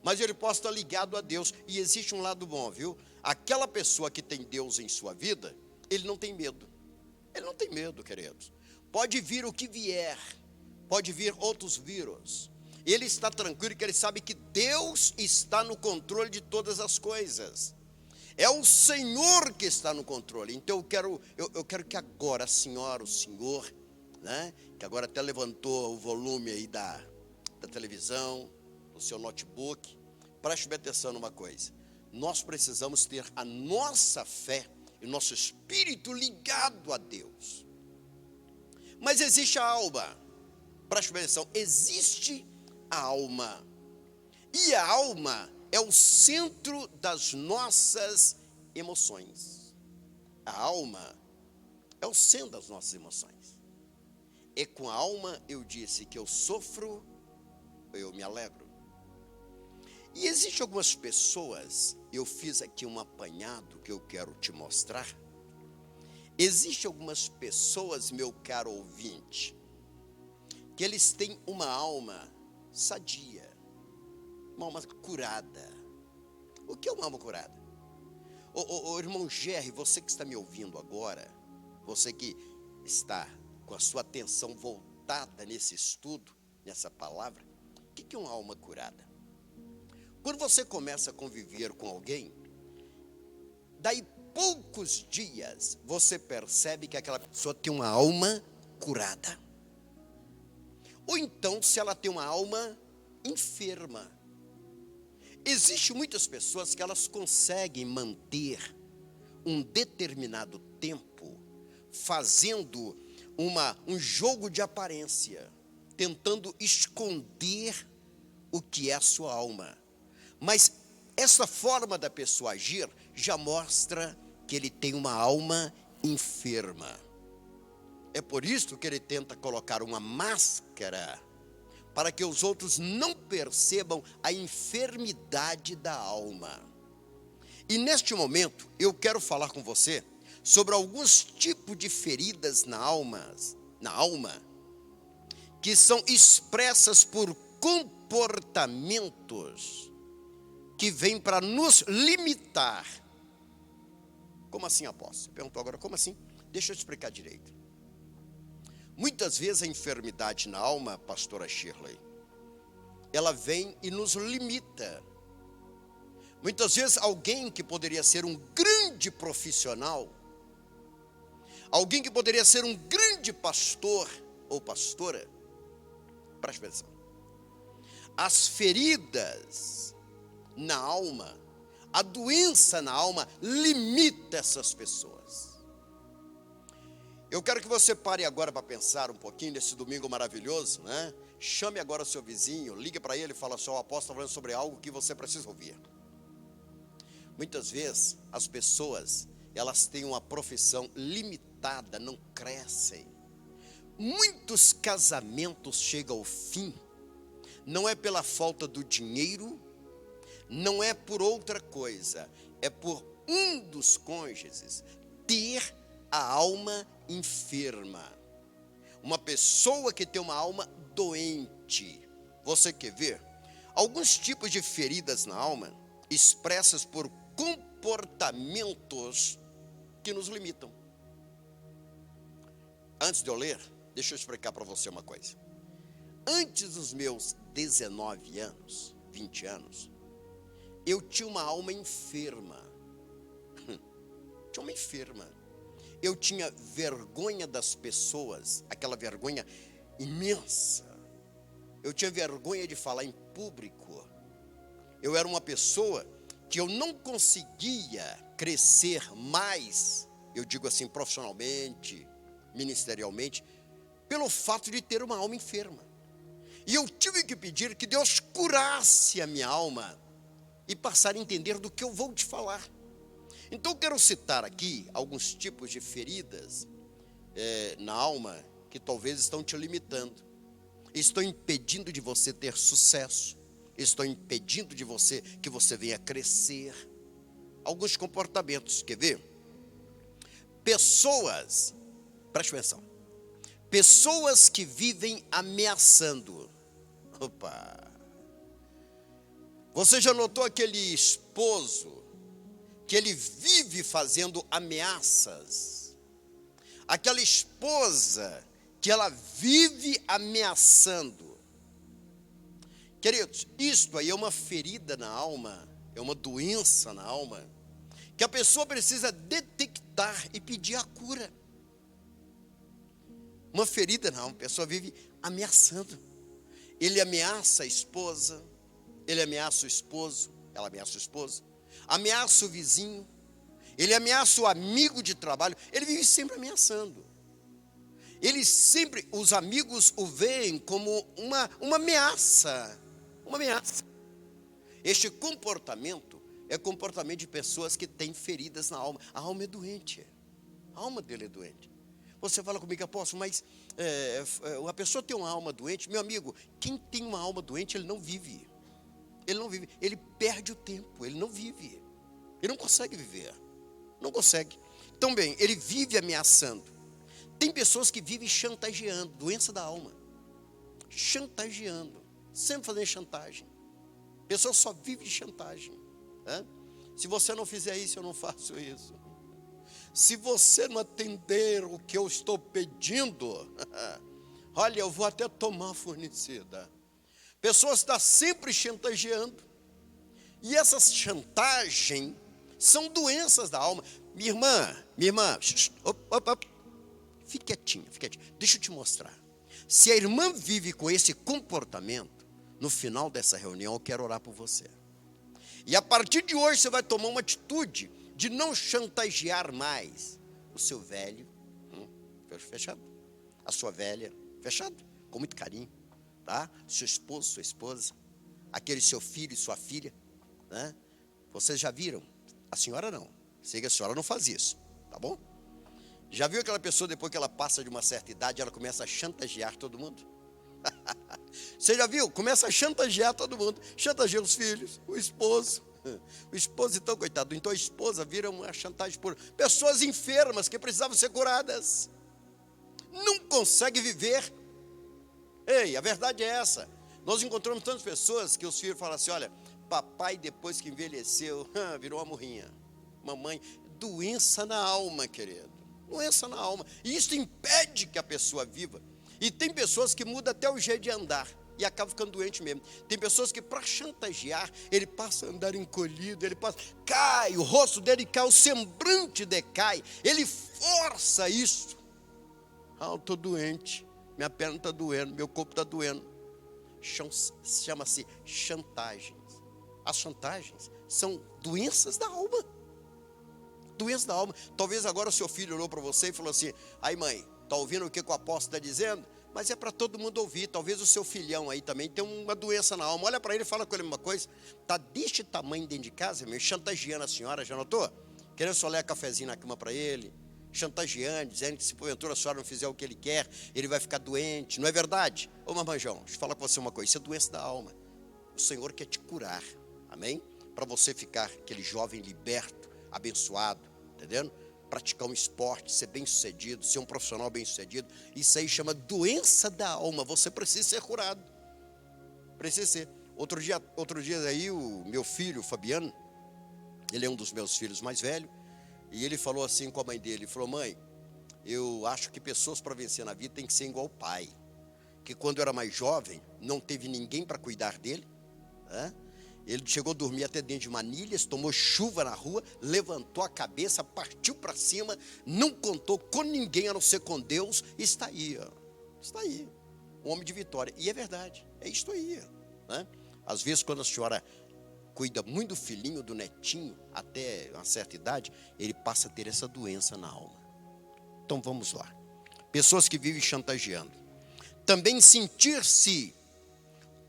mas ele possa estar ligado a Deus. E existe um lado bom, viu? Aquela pessoa que tem Deus em sua vida, ele não tem medo. Ele não tem medo, queridos. Pode vir o que vier, pode vir outros vírus. Ele está tranquilo, que ele sabe que Deus está no controle de todas as coisas. É o Senhor que está no controle. Então eu quero que agora a senhora, o senhor, né, que agora até levantou o volume aí da televisão, do seu notebook, preste bem atenção numa coisa. Nós precisamos ter a nossa fé e o nosso espírito ligado a Deus. Mas existe a alma. Preste bem atenção, existe a alma. E a alma é o centro das nossas emoções. A alma é o centro das nossas emoções. E com a alma eu disse que eu sofro, eu me alegro. E existem algumas pessoas, eu fiz aqui um apanhado que eu quero te mostrar. Existem algumas pessoas, meu caro ouvinte, que eles têm uma alma sadia, uma alma curada. O que é uma alma curada? Ô irmão Gerry, você que está me ouvindo agora, você que está com a sua atenção voltada nesse estudo, nessa palavra, o que é uma alma curada? Quando você começa a conviver com alguém, daí poucos dias você percebe que aquela pessoa tem uma alma curada. Ou então, se ela tem uma alma enferma. Existem muitas pessoas que elas conseguem manter um determinado tempo fazendo um jogo de aparência, tentando esconder o que é a sua alma. Mas essa forma da pessoa agir já mostra que ele tem uma alma enferma. É por isso que ele tenta colocar uma máscara, para que os outros não percebam a enfermidade da alma. E neste momento, eu quero falar com você sobre alguns tipos de feridas na alma, que são expressas por comportamentos que vêm para nos limitar. Como assim, apóstolo? Você perguntou agora, como assim? Deixa eu explicar direito. Muitas vezes a enfermidade na alma, pastora Shirley, ela vem e nos limita. Muitas vezes alguém que poderia ser um grande profissional, alguém que poderia ser um grande pastor ou pastora, preste atenção, as feridas na alma, a doença na alma limita essas pessoas. Eu quero que você pare agora para pensar um pouquinho nesse domingo maravilhoso, né? Chame agora o seu vizinho, ligue para ele e fala só, o apóstolo está falando sobre algo que você precisa ouvir. Muitas vezes as pessoas, elas têm uma profissão limitada, não crescem. Muitos casamentos chegam ao fim, não é pela falta do dinheiro, não é por outra coisa, é por um dos cônjuges ter a alma enferma. Uma pessoa que tem uma alma doente. Você quer ver? Alguns tipos de feridas na alma expressas por comportamentos que nos limitam. Antes de eu ler, deixa eu explicar para você uma coisa. Antes dos meus 19 anos, 20 anos, eu tinha uma alma enferma. Tinha uma enferma. Eu tinha vergonha das pessoas, aquela vergonha imensa. Eu tinha vergonha de falar em público. Eu era uma pessoa que eu não conseguia crescer mais, eu digo assim, profissionalmente, ministerialmente, pelo fato de ter uma alma enferma. E eu tive que pedir que Deus curasse a minha alma e passar a entender do que eu vou te falar. Então eu quero citar aqui alguns tipos de feridas na alma que talvez estão te limitando, estão impedindo de você ter sucesso, estão impedindo de você que você venha crescer. Alguns comportamentos, quer ver? Pessoas, preste atenção, pessoas que vivem ameaçando. Opa! Você já notou aquele esposo que ele vive fazendo ameaças? Aquela esposa que ela vive ameaçando. Queridos, isto aí é uma ferida na alma, é uma doença na alma, que a pessoa precisa detectar e pedir a cura. Uma ferida na alma, a pessoa vive ameaçando. Ele ameaça a esposa, ele ameaça o esposo, ela ameaça o esposo, ameaça o vizinho, ele ameaça o amigo de trabalho, ele vive sempre ameaçando. Ele sempre, os amigos o veem como uma ameaça, uma ameaça. Este comportamento é comportamento de pessoas que têm feridas na alma. A alma é doente, a alma dele é doente. Você fala comigo, apóstolo, mas uma pessoa tem uma alma doente. Meu amigo, quem tem uma alma doente, ele não vive. Ele não vive, ele perde o tempo, ele não vive. Ele não consegue viver, não consegue. Então bem, ele vive ameaçando. Tem pessoas que vivem chantageando, doença da alma. Chantageando, sempre fazendo chantagem. Pessoa só vive de chantagem. Se você não fizer isso, eu não faço isso. Se você não atender o que eu estou pedindo, olha, eu vou até tomar fornecida. Pessoas estão sempre chantageando. E essas chantagens são doenças da alma. Minha irmã, fique quietinha, fique quietinha. Deixa eu te mostrar. Se a irmã vive com esse comportamento, no final dessa reunião eu quero orar por você. E a partir de hoje você vai tomar uma atitude de não chantagear mais o seu velho, fechado, a sua velha, fechado, com muito carinho, tá? Seu esposo, sua esposa, aquele seu filho e sua filha, né? Vocês já viram? A senhora não, sei que a senhora não faz isso, tá bom? Já viu aquela pessoa, depois que ela passa de uma certa idade, ela começa a chantagear todo mundo? Você já viu? Começa a chantagear todo mundo. Chantageia os filhos, o esposo. O esposo, então, coitado. Então a esposa vira uma chantagem por pessoas enfermas que precisavam ser curadas. Não consegue viver. Ei, a verdade é essa. Nós encontramos tantas pessoas que os filhos falam assim, olha, papai depois que envelheceu, virou uma murrinha. Mamãe, doença na alma, querido. Doença na alma. E isso impede que a pessoa viva. E tem pessoas que mudam até o jeito de andar e acabam ficando doente mesmo. Tem pessoas que para chantagear, ele passa a andar encolhido, ele passa, cai, o rosto dele cai, o semblante decai, ele força isso. Eu estou doente, minha perna está doendo, meu corpo está doendo. Chama-se chantagens. As chantagens são doenças da alma. Doenças da alma. Talvez agora o seu filho olhou para você e falou assim, ai mãe, está ouvindo o que o apóstolo está dizendo? Mas é para todo mundo ouvir. Talvez o seu filhão aí também tem uma doença na alma. Olha para ele e fala com ele uma coisa. Está deste tamanho dentro de casa, meu, chantageando a senhora, já notou? Querendo só ler cafezinho na cama para ele. Chantageando, dizendo que se porventura a senhora não fizer o que ele quer, ele vai ficar doente. Não é verdade? Ô Marmanjão, deixa eu falar com você uma coisa. Isso é doença da alma. O Senhor quer te curar. Amém? Para você ficar aquele jovem liberto, abençoado. Entendendo? Praticar um esporte, ser bem sucedido, ser um profissional bem sucedido, isso aí chama doença da alma. Você precisa ser curado, precisa ser. Outro dia aí o meu filho, o Fabiano, ele é um dos meus filhos mais velhos, e ele falou assim com a mãe dele, ele falou, mãe, eu acho que pessoas para vencer na vida tem que ser igual o pai, que quando eu era mais jovem, não teve ninguém para cuidar dele, né? Ele chegou a dormir até dentro de manilhas, tomou chuva na rua, levantou a cabeça, partiu para cima, não contou com ninguém a não ser com Deus, e está aí, está aí, um homem de vitória. E é verdade, é isto aí, né? Às vezes quando a senhora cuida muito do filhinho, do netinho, até uma certa idade, ele passa a ter essa doença na alma. Então vamos lá. Pessoas que vivem chantageando. Também sentir-se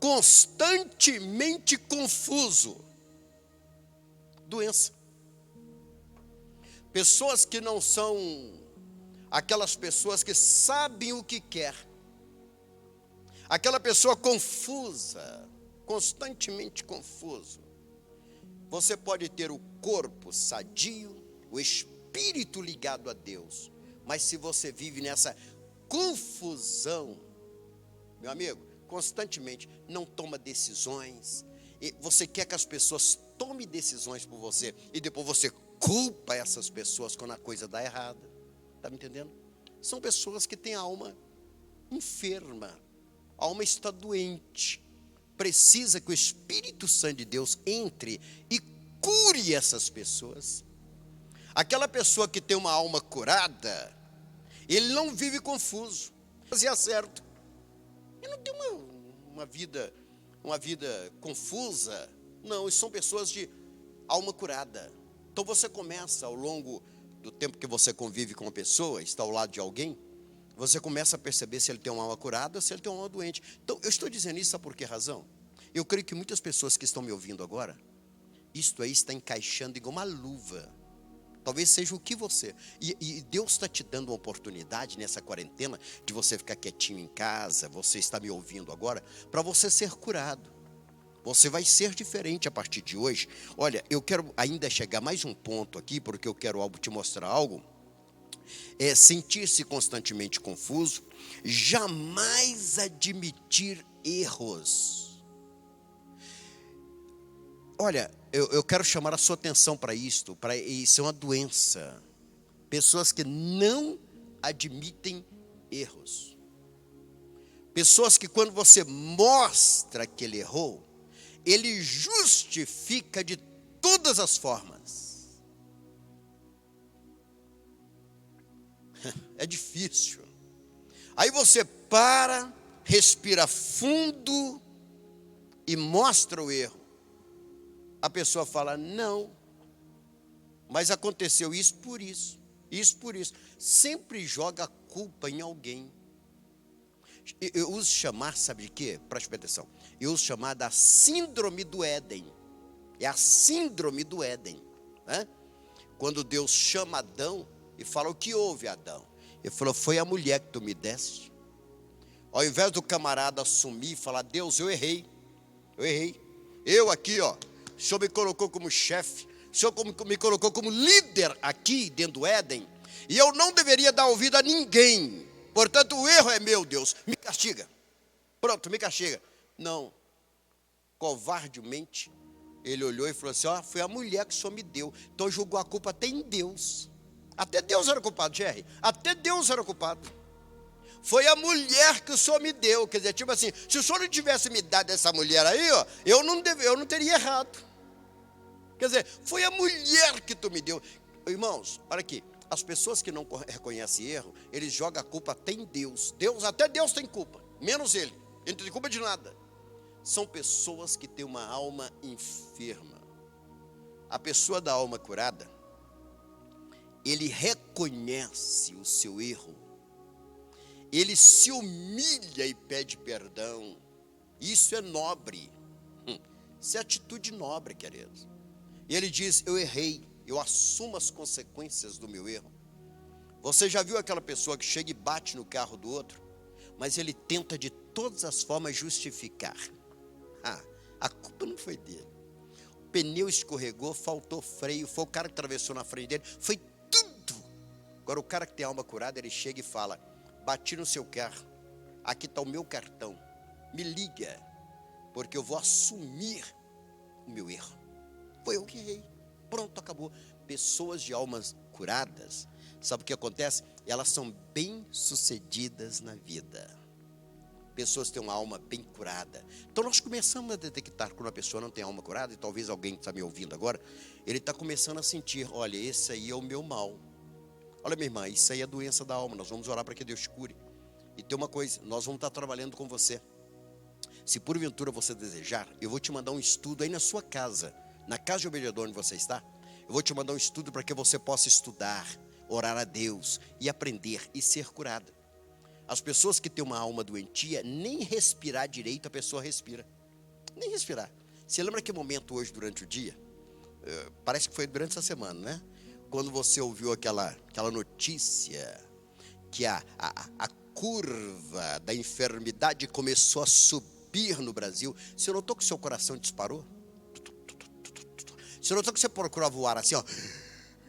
constantemente confuso. Doença. Pessoas que não são aquelas pessoas que sabem o que quer. Aquela pessoa confusa, constantemente confuso. Você pode ter o corpo sadio, o espírito ligado a Deus, mas se você vive nessa confusão, meu amigo, constantemente não toma decisões, e você quer que as pessoas tomem decisões por você, e depois você culpa essas pessoas quando a coisa dá errada, está me entendendo? São pessoas que têm a alma enferma, a alma está doente, precisa que o Espírito Santo de Deus entre e cure essas pessoas. Aquela pessoa que tem uma alma curada, ele não vive confuso, fazia certo. Ele não tem uma vida confusa. Não, são pessoas de alma curada. Então você começa ao longo do tempo que você convive com uma pessoa, está ao lado de alguém, você começa a perceber se ele tem uma alma curada ou se ele tem uma alma doente. Então eu estou dizendo isso, sabe por que razão? Eu creio que muitas pessoas que estão me ouvindo agora, isto aí está encaixando igual uma luva. Talvez seja o que você... E Deus está te dando uma oportunidade nessa quarentena de você ficar quietinho em casa, você está me ouvindo agora, para você ser curado. Você vai ser diferente a partir de hoje. Olha, eu quero ainda chegar mais um ponto aqui, porque eu quero te mostrar algo. É sentir-se constantemente confuso, jamais admitir erros. Olha, eu quero chamar a sua atenção para isto, isso é uma doença. Pessoas que não admitem erros. Pessoas que quando você mostra que ele errou, ele justifica de todas as formas. É difícil. Aí você para, respira fundo e mostra o erro. A pessoa fala, não, mas aconteceu isso por isso, isso por isso. Sempre joga a culpa em alguém. Eu uso chamar, sabe de quê? Preste atenção. Eu uso chamar da síndrome do Éden. É a síndrome do Éden, né? Quando Deus chama Adão e fala, o que houve, Adão? Ele falou, foi a mulher que tu me deste. Ao invés do camarada assumir e falar, Deus, eu errei. Eu aqui, ó, o Senhor me colocou como chefe, o Senhor me colocou como líder aqui dentro do Éden, e eu não deveria dar ouvido a ninguém. Portanto, o erro é meu, Deus, me castiga. Pronto, me castiga. Não. Covardemente, ele olhou e falou assim, ó, foi a mulher que o Senhor me deu. Então jogou a culpa até em Deus. Até Deus era culpado, Jerry. Até Deus era culpado. Foi a mulher que o Senhor me deu. Quer dizer, tipo assim, se o Senhor não tivesse me dado essa mulher aí, ó, eu não teria errado. Quer dizer, foi a mulher que tu me deu. Irmãos, olha aqui. As pessoas que não reconhecem erro, eles jogam a culpa até em Deus. Até Deus tem culpa, menos ele. Ele não tem culpa de nada. São pessoas que têm uma alma enferma. A pessoa da alma curada, ele reconhece o seu erro. Ele se humilha e pede perdão. Isso é nobre. Isso é atitude nobre, queridos. E ele diz, eu errei. Eu assumo as consequências do meu erro. Você já viu aquela pessoa que chega e bate no carro do outro, mas ele tenta de todas as formas justificar. A culpa não foi dele. O pneu escorregou, faltou freio, foi o cara que atravessou na frente dele, foi tudo. Agora o cara que tem alma curada, ele chega e fala, bati no seu carro, aqui está o meu cartão, me liga, porque eu vou assumir o meu erro. Foi eu que errei. Pronto, acabou. Pessoas de almas curadas, sabe o que acontece? Elas são bem-sucedidas na vida. Pessoas que têm uma alma bem curada. Então nós começamos a detectar quando a pessoa não tem alma curada, e talvez alguém que está me ouvindo agora, ele está começando a sentir, olha, esse aí é o meu mal. Olha, minha irmã, isso aí é doença da alma, nós vamos orar para que Deus cure. E tem uma coisa, nós vamos estar trabalhando com você. Se porventura você desejar, eu vou te mandar um estudo aí na sua casa, na casa de obediência onde você está, eu vou te mandar um estudo para que você possa estudar, orar a Deus e aprender e ser curado. As pessoas que têm uma alma doentia, nem respirar direito a pessoa respira. Nem respirar. Você lembra que momento hoje durante o dia? Parece que foi durante essa semana, né? Quando você ouviu aquela notícia que a curva da enfermidade começou a subir no Brasil, você notou que seu coração disparou? Você notou que você procurava o ar assim, ó,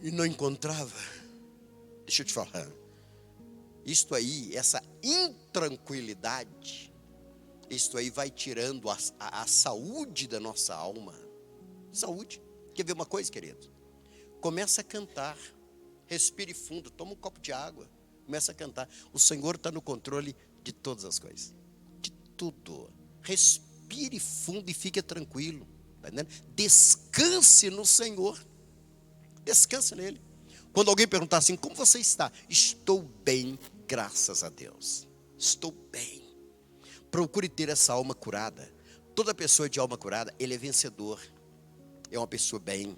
e não encontrava? Deixa eu te falar. Isto aí, essa intranquilidade, isto aí vai tirando a saúde da nossa alma. Saúde. Quer ver uma coisa, querido? Começa a cantar. Respire fundo, toma um copo de água. Começa a cantar. O Senhor está no controle de todas as coisas. De tudo. Respire respire fundo e fique tranquilo. Tá entendendo? Descanse no Senhor. Descanse nele. Quando alguém perguntar assim, como você está? Estou bem, graças a Deus. Estou bem. Procure ter essa alma curada. Toda pessoa de alma curada, ele é vencedor. É uma pessoa bem.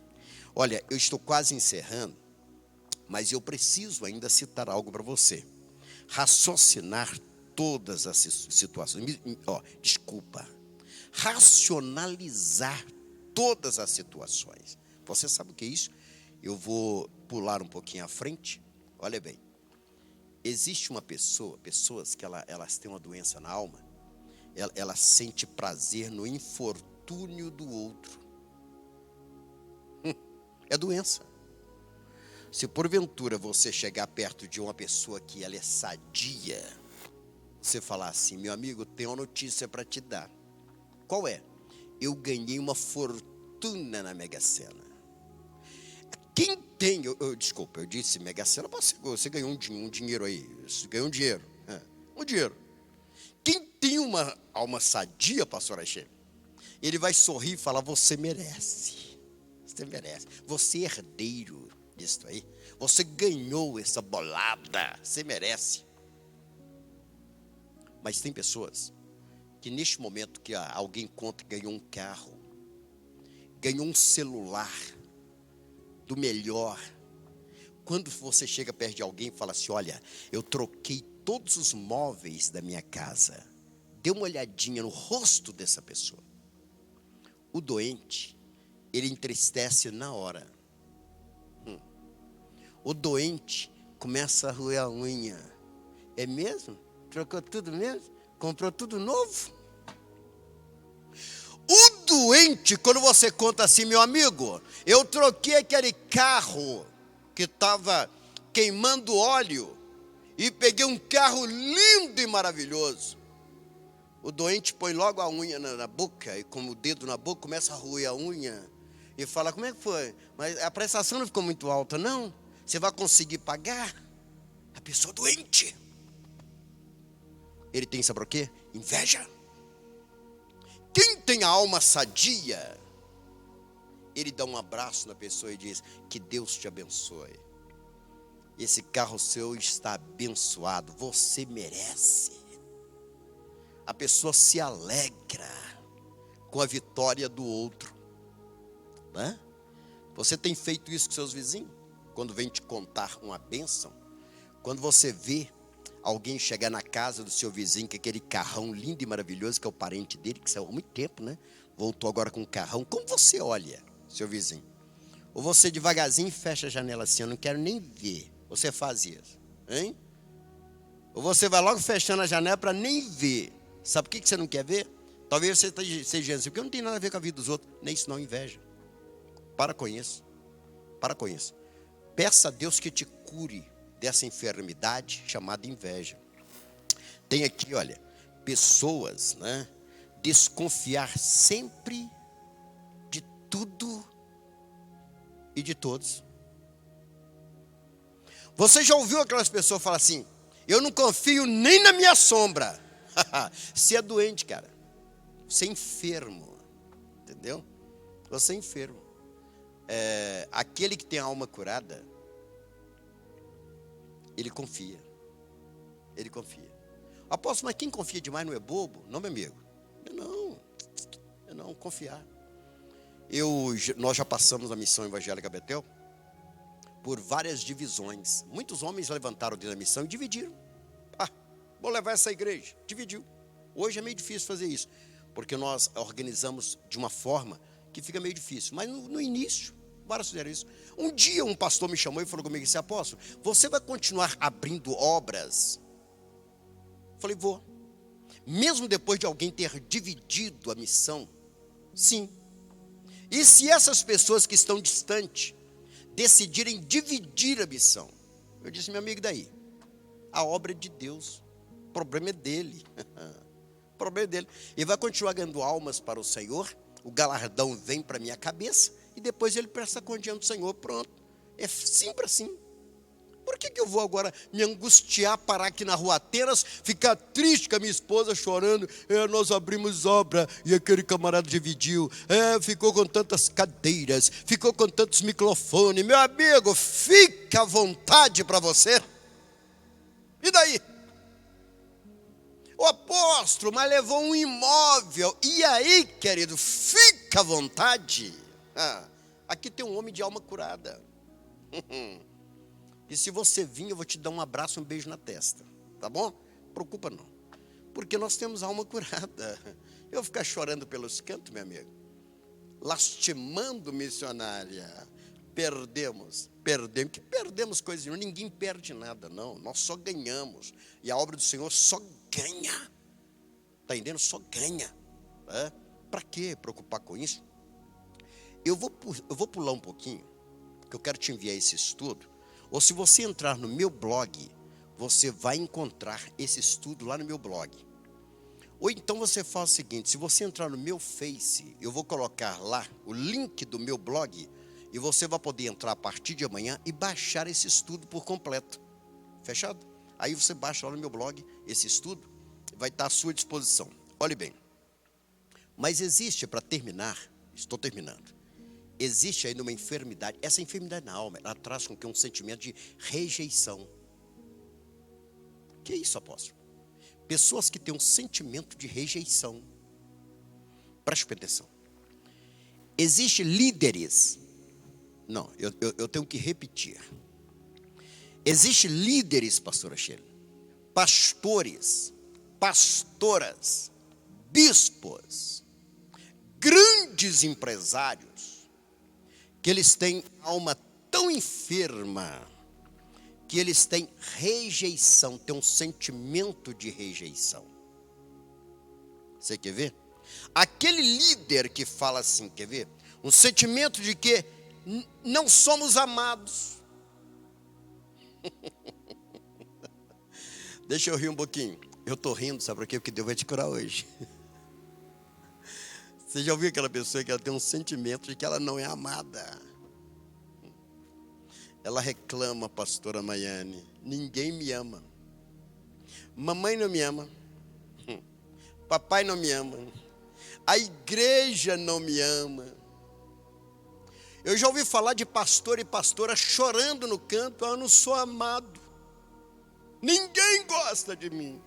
Olha, eu estou quase encerrando, mas eu preciso ainda citar algo para você. Raciocinar todas as situações. Racionalizar todas as situações. Você sabe o que é isso? Eu vou pular um pouquinho à frente. Olha bem. Existe uma pessoas que elas têm uma doença na alma. Ela sente prazer no infortúnio do outro. É doença. Se porventura você chegar perto de uma pessoa que ela é sadia, você falar assim, meu amigo, tenho uma notícia para te dar. Qual é? Eu ganhei uma fortuna na Mega Sena. Quem tem, desculpa, eu disse Mega Sena, você ganhou um dinheiro aí, você ganhou um dinheiro. Um dinheiro. Quem tem uma alma sadia, pastor Axê, ele vai sorrir e falar, você merece. Você merece. Você é herdeiro disso aí. Você ganhou essa bolada. Você merece. Mas tem pessoas que neste momento que alguém conta que ganhou um carro, ganhou um celular do melhor. Quando você chega perto de alguém e fala assim, olha, eu troquei todos os móveis da minha casa. Dê uma olhadinha no rosto dessa pessoa. O doente, ele entristece na hora. O doente começa a roer a unha. É mesmo? Trocou tudo mesmo? Comprou tudo novo? O doente, quando você conta assim, meu amigo, eu troquei aquele carro que estava queimando óleo e peguei um carro lindo e maravilhoso. O doente põe logo a unha na boca e com o dedo na boca começa a roer a unha e fala, como é que foi? Mas a prestação não ficou muito alta, não? Você vai conseguir pagar? A pessoa doente. Ele tem, sabe o quê? Inveja. Quem tem a alma sadia, ele dá um abraço na pessoa e diz, que Deus te abençoe. Esse carro seu está abençoado, você merece. A pessoa se alegra com a vitória do outro. Né? Você tem feito isso com seus vizinhos? Quando vem te contar uma bênção, quando você vê alguém chegar na casa do seu vizinho, com aquele carrão lindo e maravilhoso, que é o parente dele, que saiu há muito tempo, né? Voltou agora com um carrão. Como você olha, seu vizinho? Ou você devagarzinho fecha a janela assim, eu não quero nem ver. Você faz isso, hein? Ou você vai logo fechando a janela para nem ver. Sabe por que você não quer ver? Talvez você seja assim, porque não tem nada a ver com a vida dos outros. Nem isso não, inveja. Para com isso. Para com isso. Peça a Deus que te cure dessa enfermidade chamada inveja. Tem aqui, olha, pessoas, né? Desconfiar sempre de tudo e de todos. Você já ouviu aquelas pessoas falar assim, eu não confio nem na minha sombra. Você é doente, cara. Você é enfermo. Entendeu? Você é enfermo. Aquele que tem a alma curada, ele confia. Ele confia. Apóstolo, mas quem confia demais não é bobo? Não, meu amigo. Eu não confiar. Nós já passamos na missão evangélica Betel por várias divisões. Muitos homens levantaram dentro da missão e dividiram. Vou levar essa igreja. Dividiu. Hoje é meio difícil fazer isso, porque nós organizamos de uma forma que fica meio difícil. Mas no início, vários fizeram isso. Um dia um pastor me chamou e falou comigo assim, apóstolo, você vai continuar abrindo obras? Eu falei, vou. Mesmo depois de alguém ter dividido a missão? Sim. E se essas pessoas que estão distantes decidirem dividir a missão? Eu disse, meu amigo, daí? A obra é de Deus. O problema é dele. O problema é dele. Ele vai continuar ganhando almas para o Senhor. O galardão vem para a minha cabeça. E depois ele presta conta diante do Senhor. Pronto. É sempre assim. Por Por que eu vou agora me angustiar, parar aqui na Rua Ateiras, ficar triste com a minha esposa chorando? Nós abrimos obra e aquele camarada dividiu. Ficou com tantas cadeiras, ficou com tantos microfones. Meu amigo, fica à vontade para você. E daí? O apóstolo, mas levou um imóvel. E aí, querido, fica à vontade. Aqui tem um homem de alma curada. E se você vir, eu vou te dar um abraço, um beijo na testa. Tá bom? Preocupa não. Porque nós temos alma curada. Eu vou ficar chorando pelos cantos, meu amigo. Lastimando missionária. Perdemos coisas. Ninguém perde nada, não. Nós só ganhamos. E a obra do Senhor só ganha. Está entendendo? Só ganha. Para que preocupar com isso? Eu vou pular um pouquinho, porque eu quero te enviar esse estudo. Ou se você entrar no meu blog, você vai encontrar esse estudo lá no meu blog. Ou então você faz o seguinte, se você entrar no meu Face, eu vou colocar lá o link do meu blog, e você vai poder entrar a partir de amanhã e baixar esse estudo por completo. Fechado? Aí você baixa lá no meu blog esse estudo, vai estar à sua disposição. Olhe bem. Mas existe, para terminar, estou terminando, existe ainda uma enfermidade. Essa enfermidade na alma, ela traz com que um sentimento de rejeição. Que é isso, apóstolo? Pessoas que têm um sentimento de rejeição. Preste atenção. Existem líderes. Não, eu tenho que repetir. Existem líderes, pastora Sheila, pastores, pastoras, bispos, grandes empresários, que eles têm alma tão enferma, que eles têm rejeição, têm um sentimento de rejeição. Você quer ver? Aquele líder que fala assim, quer ver? Um sentimento de que não somos amados. Deixa eu rir um pouquinho. Eu estou rindo, sabe por quê? Porque Deus vai te curar hoje. Você já ouviu aquela pessoa que ela tem um sentimento de que ela não é amada? Ela reclama, pastora Maiane, ninguém me ama. Mamãe não me ama. Papai não me ama. A igreja não me ama. Eu já ouvi falar de pastor e pastora chorando no canto, eu não sou amado. Ninguém gosta de mim.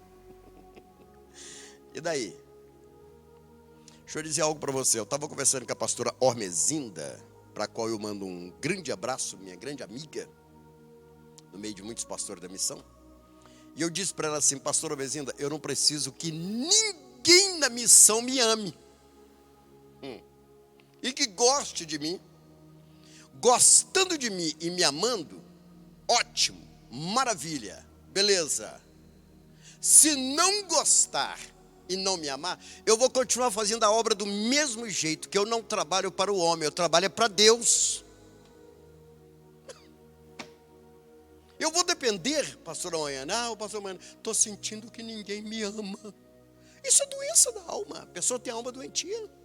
E daí? Deixa eu dizer algo para você. Eu estava conversando com a pastora Ormezinda, para a qual eu mando um grande abraço, minha grande amiga, no meio de muitos pastores da missão. E eu disse para ela assim, pastora Ormezinda, eu não preciso que ninguém na missão me ame. E que goste de mim. Gostando de mim e me amando, ótimo, maravilha, beleza. Se não gostar e não me amar, eu vou continuar fazendo a obra do mesmo jeito, que eu não trabalho para o homem, eu trabalho para Deus. Eu vou depender, pastor Maiana, pastor Maiana, estou sentindo que ninguém me ama. Isso é doença da alma, a pessoa tem a alma doentia.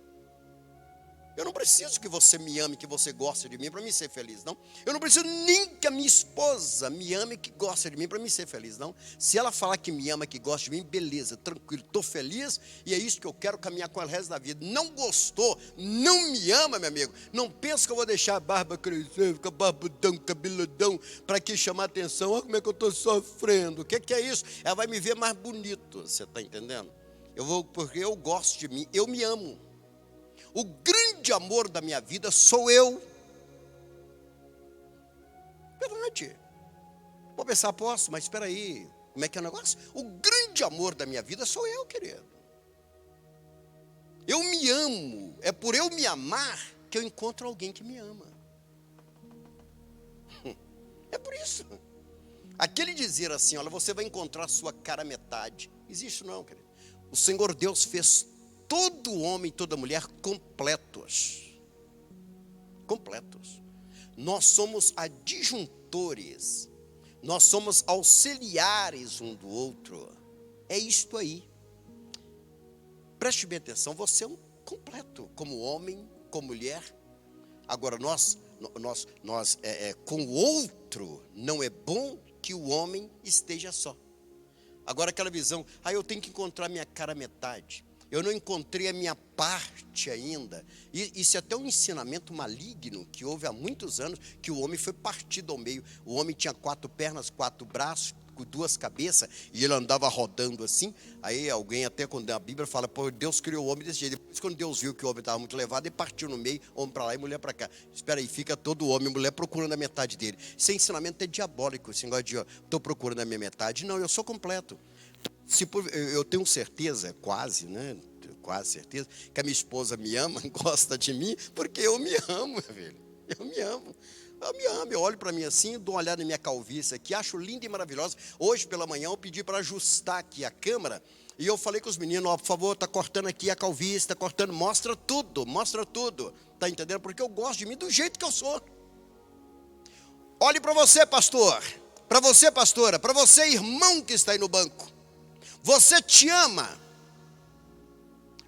Eu não preciso que você me ame, que você goste de mim para mim ser feliz, não. Eu não preciso nem que a minha esposa me ame, que goste de mim para mim ser feliz, não. Se ela falar que me ama, que gosta de mim, beleza, tranquilo, estou feliz e é isso que eu quero caminhar com ela o resto da vida. Não gostou, não me ama, meu amigo. Não pensa que eu vou deixar a barba crescer, ficar barbudão, cabeludão, para que chamar atenção. Olha como é que eu estou sofrendo. O que é isso? Ela vai me ver mais bonito, você está entendendo? Porque eu gosto de mim, eu me amo. O grande amor da minha vida sou eu. Verdade. Vou pensar, posso, mas espera aí. Como é que é o negócio? O grande amor da minha vida sou eu, querido. Eu me amo. É por eu me amar que eu encontro alguém que me ama. É por isso. Aquele dizer assim, olha, você vai encontrar a sua cara metade. Existe não, querido. O Senhor Deus fez todo homem e toda mulher completos. Completos. Nós somos adjuntores. Nós somos auxiliares um do outro. É isto aí. Preste bem atenção, você é um completo, como homem, como mulher. Agora, nós com o outro, não é bom que o homem esteja só. Agora aquela visão, eu tenho que encontrar minha cara metade. Eu não encontrei a minha parte ainda. Isso é até um ensinamento maligno que houve há muitos anos, que o homem foi partido ao meio. O homem tinha 4 pernas, 4 braços, com 2 cabeças, e ele andava rodando assim. Aí alguém, até quando a Bíblia fala, pô, Deus criou o homem desse jeito. Depois, quando Deus viu que o homem estava muito levado, ele partiu no meio, homem para lá e mulher para cá. Espera aí, fica todo homem e mulher procurando a metade dele. Esse ensinamento é diabólico, esse negócio de, estou procurando a minha metade. Não, eu sou completo. Eu tenho certeza, quase certeza, que a minha esposa me ama, gosta de mim, porque eu me amo, meu filho. Eu me amo. Eu olho para mim assim, dou uma olhada na minha calvície aqui, acho linda e maravilhosa. Hoje pela manhã eu pedi para ajustar aqui a câmera, e eu falei com os meninos, por favor, está cortando aqui a calvície, está cortando, mostra tudo, está entendendo? Porque eu gosto de mim do jeito que eu sou. Olhe para você, pastor, para você, pastora, para você, irmão que está aí no banco. Você te ama?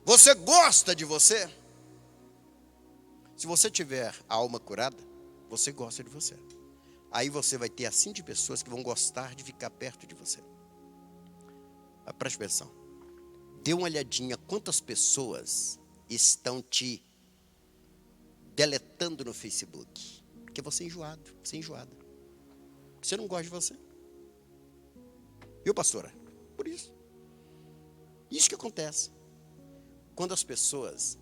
Você gosta de você? Se você tiver a alma curada, você gosta de você. Aí você vai ter assim de pessoas que vão gostar de ficar perto de você. Mas preste atenção. Dê uma olhadinha quantas pessoas estão te deletando no Facebook. Porque você é enjoado, você é enjoada. Você não gosta de você. Viu, pastora? Por isso. Isso que acontece. Quando as pessoas,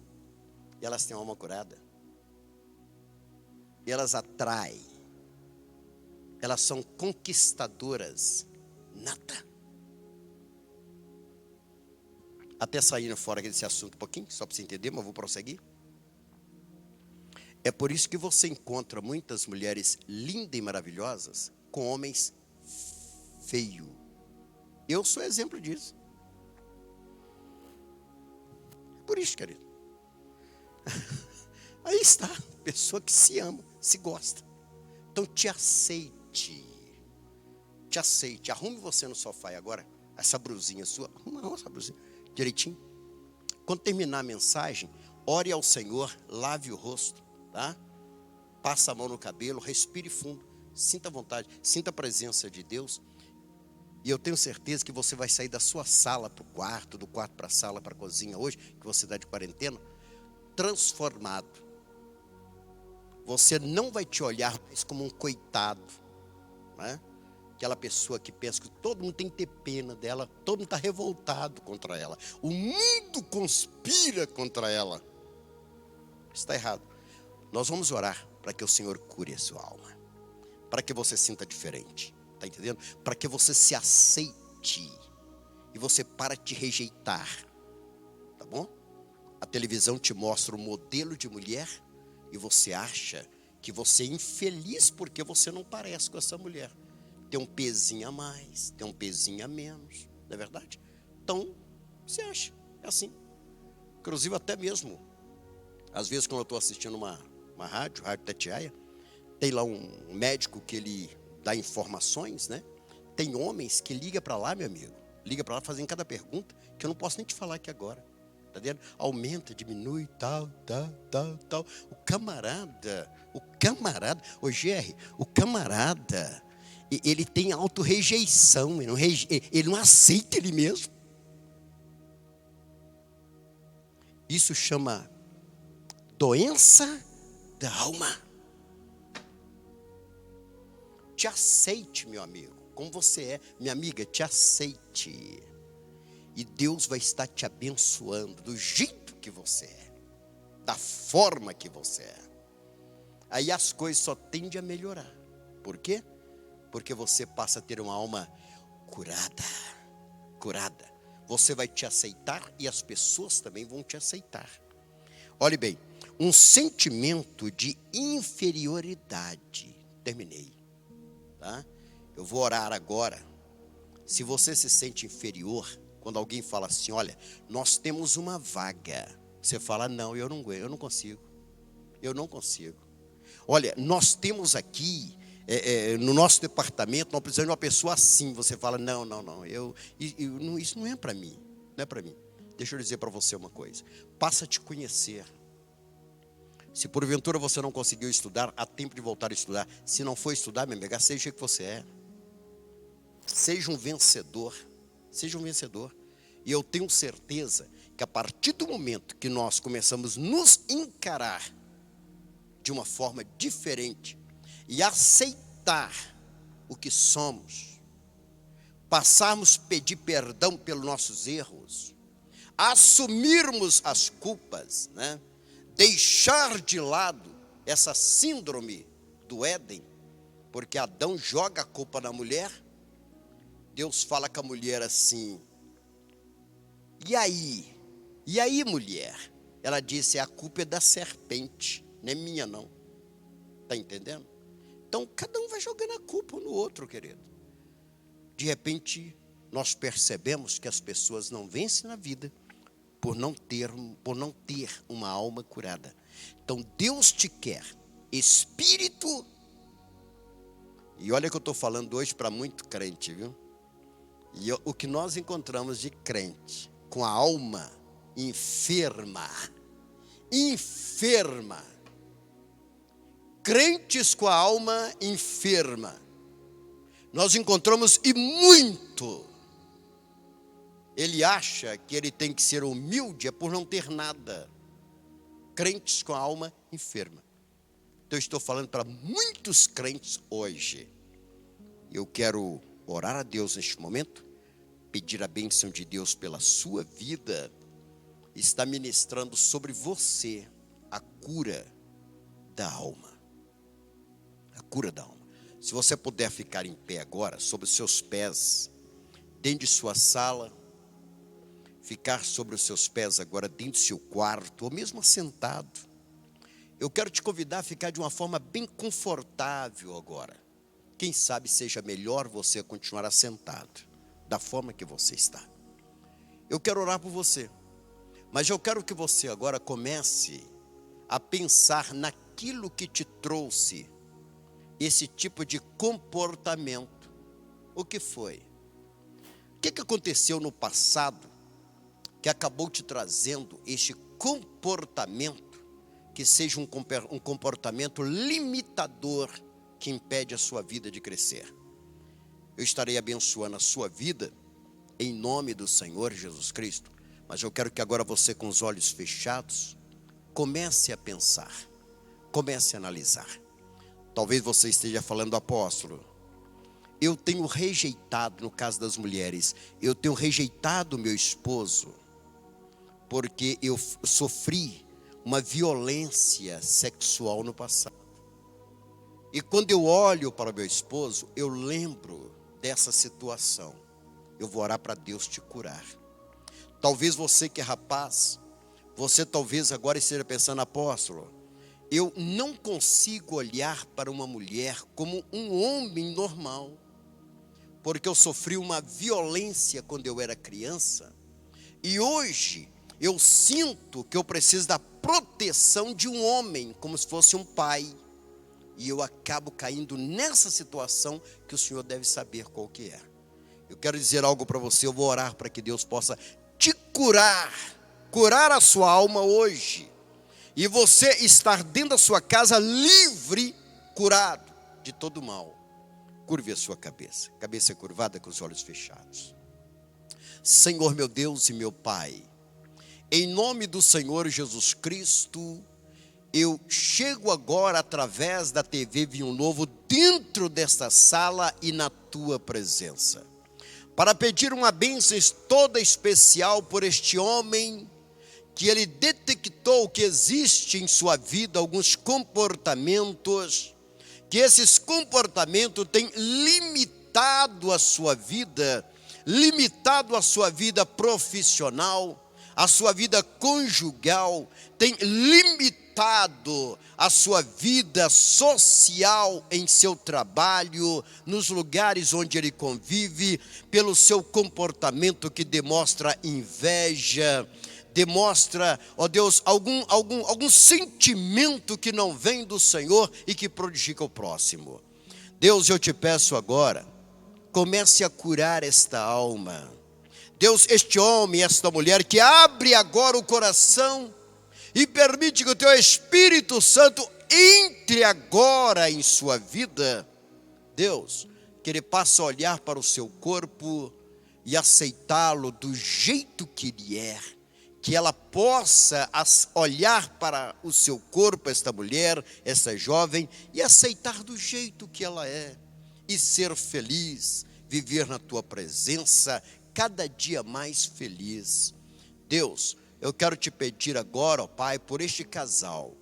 elas têm a alma curada, elas atraem, elas são conquistadoras nata. Até saindo fora desse assunto um pouquinho, só para você entender, mas vou prosseguir. É por isso que você encontra muitas mulheres lindas e maravilhosas com homens feios. Eu sou exemplo disso. Por isso, querido. Aí está, pessoa que se ama, se gosta. Então te aceite. Te aceite. Arrume você no sofá aí agora. Essa brusinha sua. Arruma essa brusinha direitinho. Quando terminar a mensagem, ore ao Senhor, lave o rosto, tá? Passa a mão no cabelo, respire fundo. Sinta a vontade, sinta a presença de Deus. E eu tenho certeza que você vai sair da sua sala para o quarto, do quarto para a sala, para a cozinha hoje, que você está de quarentena, transformado. Você não vai te olhar mais como um coitado, né? Aquela pessoa que pensa que todo mundo tem que ter pena dela, todo mundo está revoltado contra ela. O mundo conspira contra ela. Está errado. Nós vamos orar para que o Senhor cure a sua alma, para que você sinta diferente. Está entendendo? Para que você se aceite e você para de te rejeitar. Tá bom? A televisão te mostra um modelo de mulher e você acha que você é infeliz porque você não parece com essa mulher. Tem um pezinho a mais, tem um pezinho a menos. Não é verdade? Então, você acha. É assim. Inclusive até mesmo, às vezes quando eu estou assistindo uma rádio Itatiaia, tem lá um médico que ele dá informações, né? Tem homens que ligam para lá, meu amigo. Liga para lá fazendo cada pergunta que eu não posso nem te falar aqui agora. Tá vendo? Aumenta, diminui, tal. O camarada, ô Jerry, o camarada, ele tem autorrejeição, ele não aceita ele mesmo. Isso chama doença da alma. Te aceite, meu amigo, como você é. Minha amiga, te aceite. E Deus vai estar te abençoando do jeito que você é, da forma que você é. Aí as coisas só tendem a melhorar. Por quê? Porque você passa a ter uma alma curada. Você vai te aceitar e as pessoas também vão te aceitar. Olhe bem, um sentimento de inferioridade. Terminei. Tá? Eu vou orar agora. Se você se sente inferior, quando alguém fala assim, olha, nós temos uma vaga, você fala, não, eu não consigo. Olha, nós temos aqui, no nosso departamento, nós precisamos de uma pessoa assim. Você fala, não, isso não é para mim, Deixa eu dizer para você uma coisa, passa a te conhecer. Se porventura você não conseguiu estudar, há tempo de voltar a estudar. Se não for estudar, meu amigo, seja o que você é. seja um vencedor. Seja um vencedor. E eu tenho certeza que a partir do momento que nós começamos a nos encarar de uma forma diferente e aceitar o que somos, passarmos a pedir perdão pelos nossos erros, assumirmos as culpas, né? Deixar de lado essa síndrome do Éden, porque Adão joga a culpa na mulher. Deus fala com a mulher assim: e aí mulher? Ela disse: a culpa é da serpente, não é minha não. Está entendendo? Então cada um vai jogando a culpa um no outro, querido. De repente nós percebemos que as pessoas não vencem na vida por não ter uma alma curada. Então Deus te quer espírito. E olha que eu estou falando hoje para muito crente, viu? E o que nós encontramos de crente com a alma enferma, crentes com a alma enferma, nós encontramos e muito. Ele acha que ele tem que ser humilde por não ter nada. Crentes com a alma enferma. Então eu estou falando para muitos crentes hoje. Eu quero orar a Deus neste momento, pedir a bênção de Deus pela sua vida. Está ministrando sobre você a cura da alma. A cura da alma. Se você puder ficar em pé agora, sobre os seus pés, dentro de sua sala, ficar sobre os seus pés agora dentro do seu quarto, ou mesmo assentado. Eu quero te convidar a ficar de uma forma bem confortável agora. Quem sabe seja melhor você continuar assentado, da forma que você está. Eu quero orar por você, mas eu quero que você agora comece a pensar naquilo que te trouxe esse tipo de comportamento. O que foi? O que aconteceu no passado que acabou te trazendo este comportamento, que seja um comportamento limitador que impede a sua vida de crescer? Eu estarei abençoando a sua vida em nome do Senhor Jesus Cristo, mas eu quero que agora você, com os olhos fechados, comece a pensar, comece a analisar. Talvez você esteja falando: apóstolo, eu tenho rejeitado, no caso das mulheres, eu tenho rejeitado meu esposo porque eu sofri uma violência sexual no passado. E quando eu olho para o meu esposo, eu lembro dessa situação. Eu vou orar para Deus te curar. Talvez você que é rapaz, você talvez agora esteja pensando: apóstolo, eu não consigo olhar para uma mulher como um homem normal, porque eu sofri uma violência quando eu era criança, e hoje eu sinto que eu preciso da proteção de um homem, como se fosse um pai, e eu acabo caindo nessa situação que o Senhor deve saber qual que é. Eu quero dizer algo para você. Eu vou orar para que Deus possa te curar a sua alma hoje, e você estar dentro da sua casa livre, curado de todo mal. Curve a sua cabeça, cabeça curvada, com os olhos fechados. Senhor meu Deus e meu Pai, em nome do Senhor Jesus Cristo, eu chego agora através da TV Vinho Novo dentro desta sala e na tua presença, para pedir uma bênção toda especial por este homem, que ele detectou que existe em sua vida alguns comportamentos, que esses comportamentos têm limitado a sua vida profissional, a sua vida conjugal, tem limitado a sua vida social em seu trabalho, nos lugares onde ele convive, pelo seu comportamento que demonstra inveja, demonstra, ó Deus, algum sentimento que não vem do Senhor e que prejudica o próximo. Deus, eu te peço agora, comece a curar esta alma. Deus, este homem, esta mulher que abre agora o coração e permite que o teu Espírito Santo entre agora em sua vida. Deus, que ele passe a olhar para o seu corpo e aceitá-lo do jeito que ele é. Que ela possa olhar para o seu corpo, esta mulher, essa jovem, e aceitar do jeito que ela é. E ser feliz, viver na tua presença, cada dia mais feliz. Deus, eu quero te pedir agora, ó Pai, por este casal,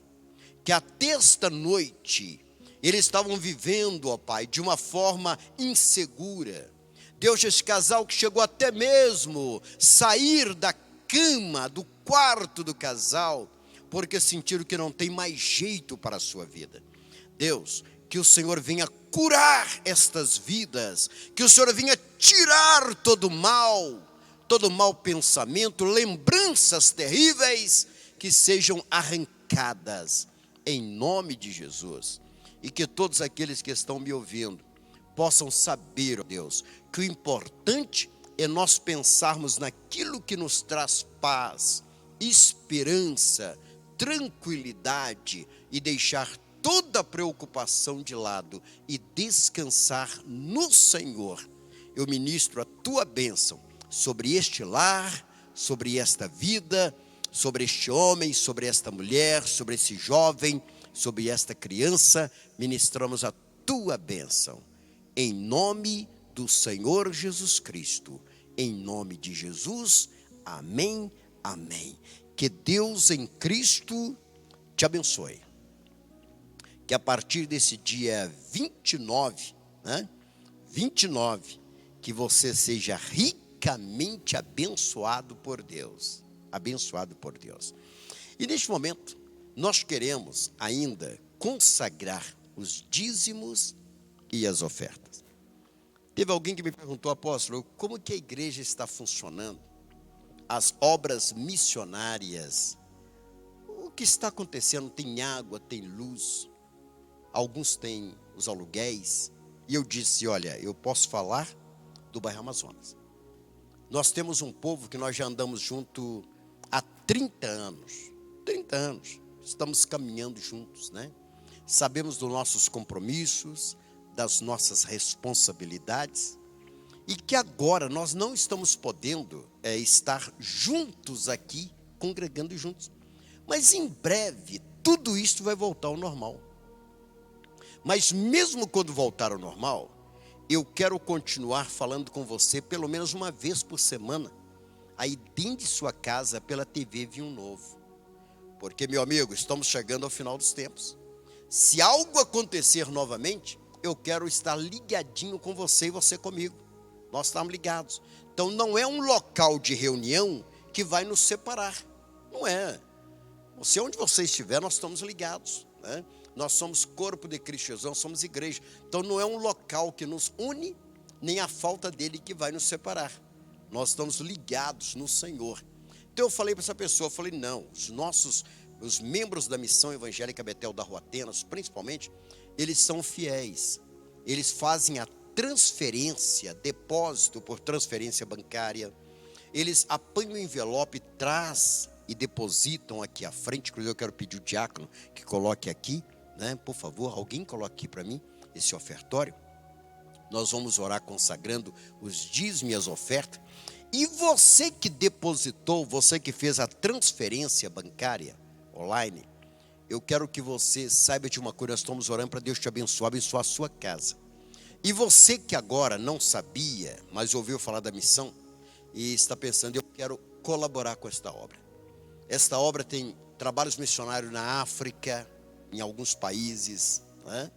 que até esta noite, eles estavam vivendo, ó Pai, de uma forma insegura. Deus, esse casal que chegou até mesmo sair da cama, do quarto do casal, porque sentiram que não tem mais jeito para a sua vida. Deus, que o Senhor venha curar estas vidas, que o Senhor venha tirar todo mau pensamento, lembranças terríveis, que sejam arrancadas, em nome de Jesus. E que todos aqueles que estão me ouvindo possam saber, ó Deus, que o importante é nós pensarmos naquilo que nos traz paz, esperança, tranquilidade e deixar toda a preocupação de lado e descansar no Senhor. Eu ministro a tua bênção sobre este lar, sobre esta vida, sobre este homem, sobre esta mulher, sobre esse jovem, sobre esta criança. Ministramos a tua bênção. Em nome do Senhor Jesus Cristo, em nome de Jesus, amém, amém. Que Deus em Cristo te abençoe. Que a partir desse dia 29, 29, que você seja ricamente abençoado por Deus. Abençoado por Deus. E neste momento, nós queremos ainda consagrar os dízimos e as ofertas. Teve alguém que me perguntou, apóstolo, como que a igreja está funcionando? As obras missionárias, o que está acontecendo? Tem água, tem luz, alguns têm os aluguéis. E eu disse, olha, eu posso falar do bairro Amazonas. Nós temos um povo que nós já andamos junto há 30 anos. 30 anos, estamos caminhando juntos, né? Sabemos dos nossos compromissos, das nossas responsabilidades, e que agora nós não estamos podendo estar juntos aqui, congregando juntos. Mas em breve, tudo isso vai voltar ao normal. Mas mesmo quando voltar ao normal, eu quero continuar falando com você pelo menos uma vez por semana, aí dentro de sua casa, pela TV Vinho Novo. Porque, meu amigo, estamos chegando ao final dos tempos. Se algo acontecer novamente, eu quero estar ligadinho com você e você comigo. Nós estamos ligados. Então não é um local de reunião que vai nos separar. Não é. Você, onde você estiver, nós estamos ligados, né? Nós somos corpo de Cristo Jesus, nós somos igreja. Então não é um local que nos une, nem a falta dele que vai nos separar. Nós estamos ligados no Senhor. Então eu falei para essa pessoa, eu falei, não, os membros da Missão Evangélica Betel da Rua Atenas, principalmente, eles são fiéis. Eles fazem a transferência, depósito por transferência bancária. Eles apanham o envelope, traz e depositam aqui à frente. Inclusive eu quero pedir o diácono que coloque aqui, né? Por favor, alguém coloque aqui para mim esse ofertório. Nós vamos orar consagrando os dízimos e as ofertas. E você que depositou, você que fez a transferência bancária online, eu quero que você saiba de uma coisa, nós estamos orando para Deus te abençoar a sua casa. E você que agora não sabia, mas ouviu falar da missão, e está pensando, eu quero colaborar com esta obra. Esta obra tem trabalhos missionários na África, em alguns países, né?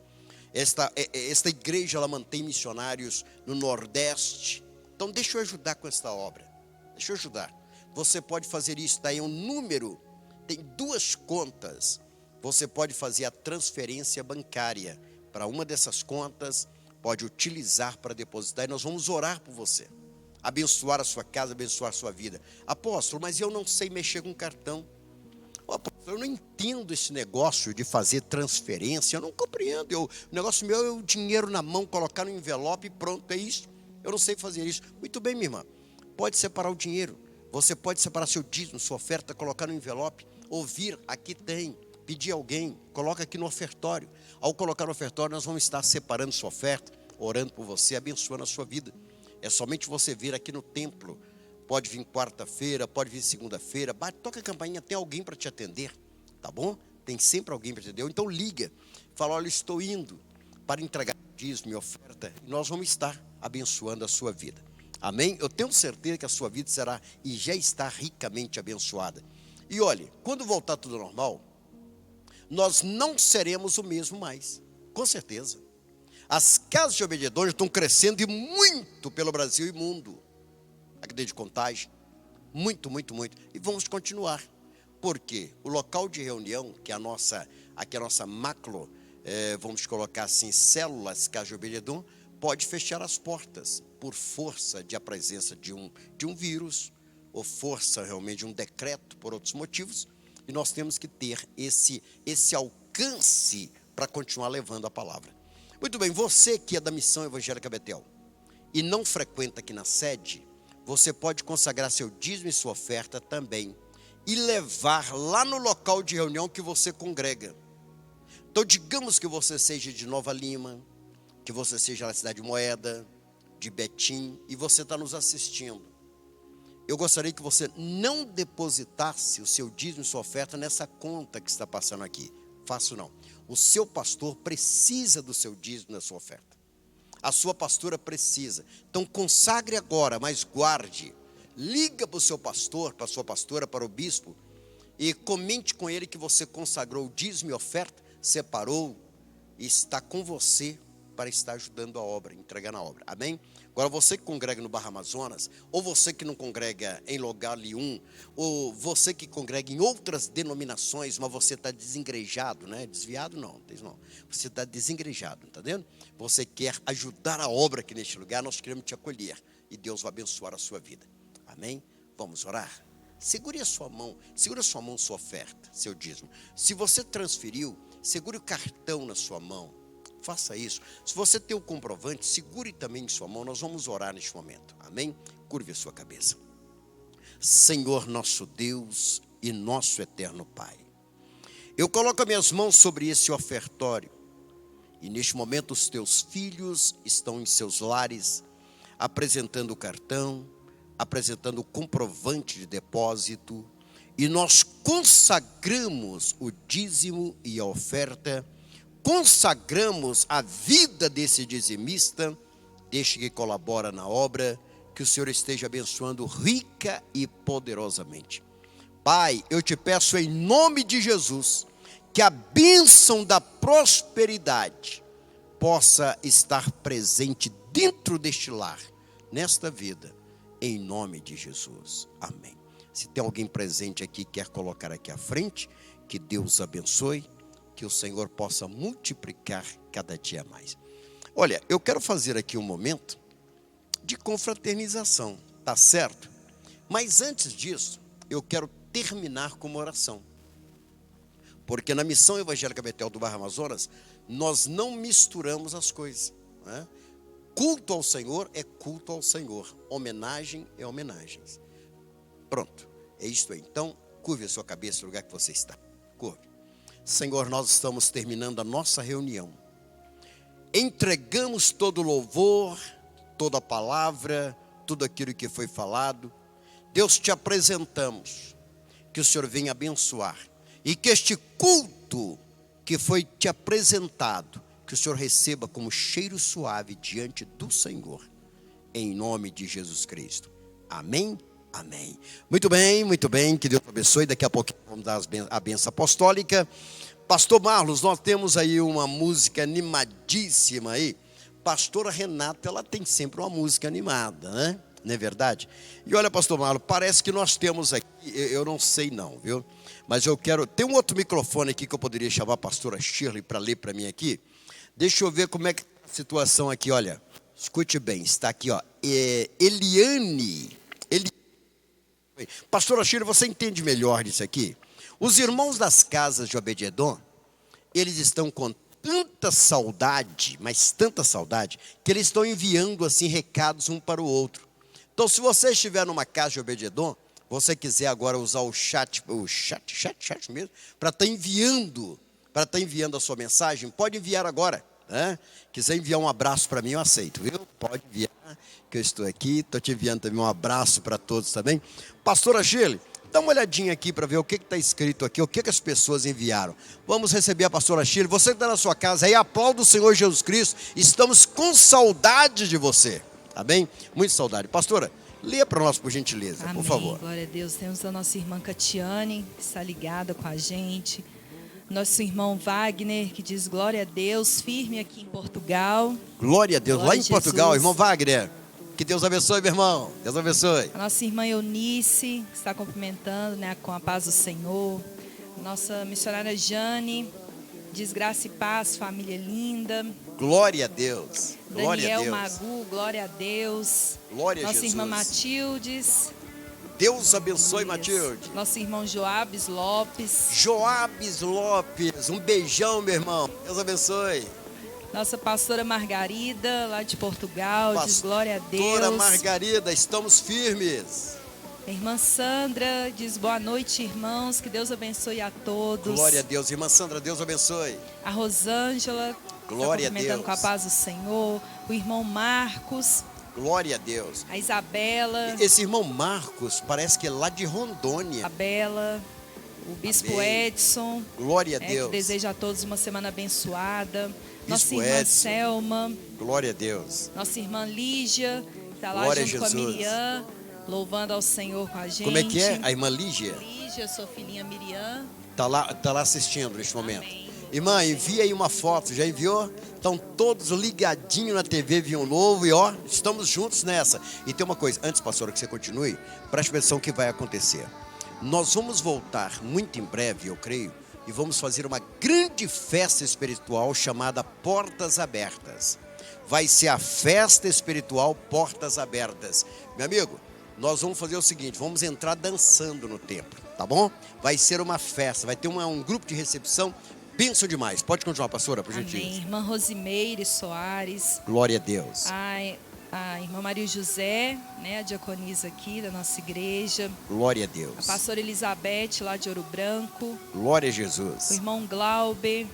Esta igreja, ela mantém missionários no Nordeste. Então deixa eu ajudar com esta obra. Deixa eu ajudar. Você pode fazer isso, daí um número, tem 2 contas. Você pode fazer a transferência bancária para uma dessas contas, pode utilizar para depositar, e nós vamos orar por você. Abençoar a sua casa, abençoar a sua vida. Apóstolo, mas eu não sei mexer com cartão. Apóstolo, eu não entendo esse negócio de fazer transferência, eu não compreendo. O negócio meu é o dinheiro na mão, colocar no envelope e pronto, é isso. Eu não sei fazer isso. Muito bem, minha irmã, pode separar o dinheiro. Você pode separar seu dízimo, sua oferta, colocar no envelope, ouvir, aqui tem, pedir a alguém, coloca aqui no ofertório. Ao colocar no ofertório, nós vamos estar separando sua oferta, orando por você, abençoando a sua vida. É somente você vir aqui no templo. Pode vir quarta-feira, pode vir segunda-feira. Toca a campainha, tem alguém para te atender, tá bom? Tem sempre alguém para te atender. Ou então liga, fala, olha, estou indo para entregar dízimo e oferta. E nós vamos estar abençoando a sua vida. Amém? Eu tenho certeza que a sua vida será e já está ricamente abençoada. E olhe, quando voltar tudo normal, nós não seremos o mesmo mais, com certeza. As casas de Obed-Edom estão crescendo e muito pelo Brasil e mundo. Aqui dentro de Contagem, muito, muito, muito. E vamos continuar, porque o local de reunião, que é aqui a nossa macro, vamos colocar assim, células, casa de Obed-Edom, pode fechar as portas por força de a presença de um vírus, ou força realmente de um decreto por outros motivos, e nós temos que ter esse alcance para continuar levando a palavra. Muito bem, você que é da Missão Evangélica Betel e não frequenta aqui na sede, você pode consagrar seu dízimo e sua oferta também e levar lá no local de reunião que você congrega. Então, digamos que você seja de Nova Lima, que você seja da cidade de Moeda, de Betim, e você está nos assistindo. Eu gostaria que você não depositasse o seu dízimo e sua oferta nessa conta que está passando aqui. Faço não. O seu pastor precisa do seu dízimo e da sua oferta. A sua pastora precisa. Então consagre agora, mas guarde. Liga para o seu pastor, para a sua pastora, para o bispo, e comente com ele que você consagrou o dízimo e oferta, separou e está com você para estar ajudando a obra, entregando a obra. Amém? Agora, você que congrega no Barra Amazonas, ou você que não congrega em lugar nenhum, ou você que congrega em outras denominações, mas você está desengrejado, né? Desviado não. Você está desengrejado, tá vendo? Você quer ajudar a obra aqui neste lugar, nós queremos te acolher, e Deus vai abençoar a sua vida. Amém? Vamos orar? Segure a sua mão, sua oferta, seu dízimo. Se você transferiu, segure o cartão na sua mão. Faça isso. Se você tem o comprovante, segure também em sua mão. Nós vamos orar neste momento. Amém? Curve a sua cabeça. Senhor nosso Deus e nosso eterno Pai, eu coloco as minhas mãos sobre esse ofertório. E neste momento os teus filhos estão em seus lares, apresentando o cartão, apresentando o comprovante de depósito. E nós consagramos o dízimo e a oferta, consagramos a vida desse dizimista, deste que colabora na obra, que o Senhor esteja abençoando rica e poderosamente. Pai, eu te peço em nome de Jesus, que a bênção da prosperidade possa estar presente dentro deste lar, nesta vida, em nome de Jesus. Amém. Se tem alguém presente aqui que quer colocar aqui à frente, que Deus abençoe, que o Senhor possa multiplicar cada dia mais. Olha, eu quero fazer aqui um momento de confraternização, tá certo? Mas antes disso, eu quero terminar com uma oração. Porque na Missão Evangélica Betel do Barra Amazonas, nós não misturamos as coisas, né? Culto ao Senhor é culto ao Senhor, homenagem é homenagens. Pronto, é isto aí. Então, curve a sua cabeça no lugar que você está. Curve. Senhor, nós estamos terminando a nossa reunião. Entregamos todo o louvor, toda a palavra, tudo aquilo que foi falado. Deus, te apresentamos. Que o Senhor venha abençoar. E que este culto que foi te apresentado, que o Senhor receba como cheiro suave diante do Senhor. Em nome de Jesus Cristo. Amém? Amém. Muito bem, que Deus abençoe. Daqui a pouquinho vamos dar a bênção apostólica. Pastor Marlos, nós temos aí uma música animadíssima aí. Pastora Renata, ela tem sempre uma música animada, né? Não é verdade? E olha, pastor Marlos, parece que nós temos aqui, eu não sei não, viu? Mas eu quero, tem um outro microfone aqui que eu poderia chamar a pastora Shirley para ler para mim aqui. Deixa eu ver como é que está a situação aqui, olha. Escute bem, está aqui, ó. Eliane. Pastora Shirley, você entende melhor disso aqui? Os irmãos das casas de Obed-Edom, eles estão com tanta saudade, mas tanta saudade, que eles estão enviando assim recados um para o outro. Então, se você estiver numa casa de Obed-Edom, você quiser agora usar o chat mesmo, para estar enviando a sua mensagem, pode enviar agora, né? Quiser enviar um abraço para mim, eu aceito, viu? Pode enviar, que eu estou aqui. Estou te enviando também um abraço para todos também. Pastora Shirley, dá uma olhadinha aqui para ver o que está escrito aqui, o que as pessoas enviaram. Vamos receber a pastora Shirley. Você que está na sua casa aí, aplauda o Senhor Jesus Cristo. Estamos com saudade de você, tá bem? Muito saudade. Pastora, leia para nós, por gentileza, Amém. por favor. Glória a Deus. Temos a nossa irmã Catiane, que está ligada com a gente. Nosso irmão Wagner, que diz glória a Deus, firme aqui em Portugal. Glória a Deus. Glória Lá a em Portugal, Jesus. irmão Wagner. Que Deus abençoe, meu irmão. Deus abençoe. A nossa irmã Eunice está cumprimentando, né, com a paz do Senhor. Nossa missionária Jane diz graça e paz, família linda. Glória a Deus. Glória a Daniel Deus. Magu, glória a Deus. Glória a Nossa Jesus. irmã Matildes. Deus abençoe, Matilde. Nosso irmão Joabes Lopes. Joabes Lopes, um beijão, meu irmão. Deus abençoe. Nossa pastora Margarida, lá de Portugal, diz glória a Pastora Deus. Margarida, estamos firmes. A irmã Sandra diz boa noite, irmãos, que Deus abençoe a todos. Glória a Deus. Irmã Sandra, Deus abençoe. A Rosângela, Glória a cumprimentando Deus. com a paz do Senhor. O irmão Marcos, Glória a Deus. a Isabela, Esse irmão Marcos parece que é lá de Rondônia. a Bela, o bispo Amém. Edson, Glória a que Deus. deseja a todos uma semana abençoada. Nossa irmã Edson. Selma, Glória a Deus. nossa irmã Lígia, que está lá Glória a junto com a Jesus. Miriam, louvando ao Senhor com a gente. Como é que é? A irmã Lígia Lígia, sua filhinha Miriam. tá lá assistindo neste momento. Amém. Irmã, envia aí uma foto. Já enviou? Estão todos ligadinhos na TV Vinho Novo e ó, estamos juntos nessa. E tem uma coisa, antes, pastora, que você continue, preste atenção que vai acontecer. Nós vamos voltar muito em breve, eu creio, e vamos fazer uma grande festa espiritual chamada Portas Abertas. Vai ser a festa espiritual Portas Abertas. Meu amigo, nós vamos fazer o seguinte, vamos entrar dançando no templo, tá bom? Vai ser uma festa, vai ter um grupo de recepção, bênção demais. Pode continuar, pastora, por Amém. gentileza. Irmã Rosimeire Soares. Glória a Deus. A irmã Maria José, né, a diaconisa aqui da nossa igreja. Glória a A Deus. pastora Elizabeth, lá de Ouro Branco. Glória a O Jesus. irmão Glauber.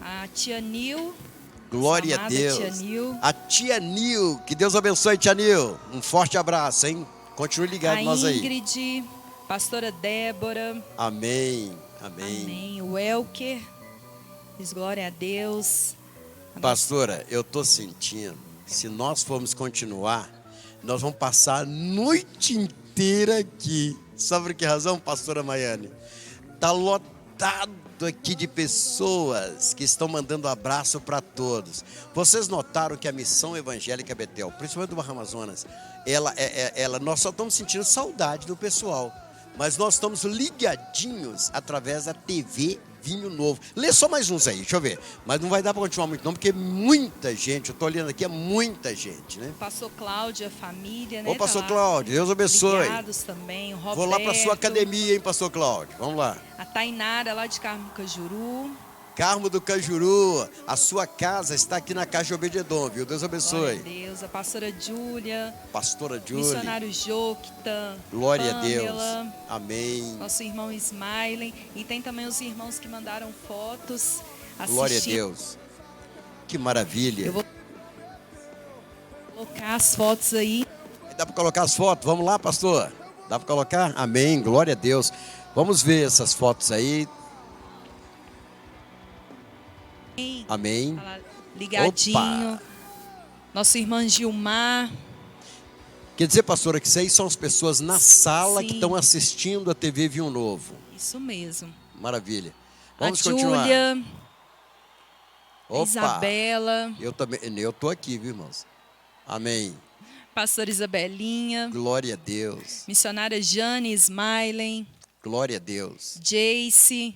A tia Nil. Glória a amada Deus. tia Nil. A tia Nil, que Deus abençoe, tia Nil. Um forte abraço, hein? Continue ligado A nós aí. Ingrid. Pastora Débora. Amém. Amém. Amém. O Elker. Diz glória a Deus. Pastora, eu estou sentindo, se nós formos continuar, nós vamos passar a noite inteira aqui. Sabe por que razão, pastora Maiane? Está lotado aqui de pessoas que estão mandando abraço para todos. Vocês notaram que a missão evangélica Betel, principalmente do Barra Amazonas, nós só estamos sentindo saudade do pessoal, mas nós estamos ligadinhos através da TV Vinho Novo. Lê só mais uns aí, deixa eu ver. Mas não vai dar para continuar muito não, porque muita gente, eu estou olhando aqui, é muita gente, né? Pastor Cláudia, família, né? Ô, pastor lá Cláudio, Deus abençoe. ligados também. O Roberto, Vou lá para sua academia, hein, pastor Cláudio. Vamos lá. A Tainara, lá de Carmo Cajuru. Carmo do Cajuru, a sua casa está aqui na casa de Obededon, viu? Deus Glória a abençoe. Deus. A pastora Júlia. Pastora Júlia, Missionário Jocta. glória Pamela, a Deus. Amém. Nosso irmão Smiling. E tem também os irmãos que mandaram fotos. Glória a assistindo. Deus. Que maravilha. Eu vou colocar as fotos aí. Dá para colocar as fotos? Vamos lá, pastor? Dá para colocar? Amém, glória a Deus. Vamos ver essas fotos aí. Amém. Tá lá ligadinho. Opa. Nosso irmão Gilmar. Quer dizer, pastora, que isso aí são as pessoas na sala que Sim. estão assistindo a TV Vinho Novo. Isso mesmo. Maravilha. Vamos a continuar. Júlia. A Opa. Isabela. Eu também, eu tô aqui, viu, irmãos? Amém. Pastora Isabelinha. Glória a Deus. Missionária Jane Smiling. Glória a Deus. Jace.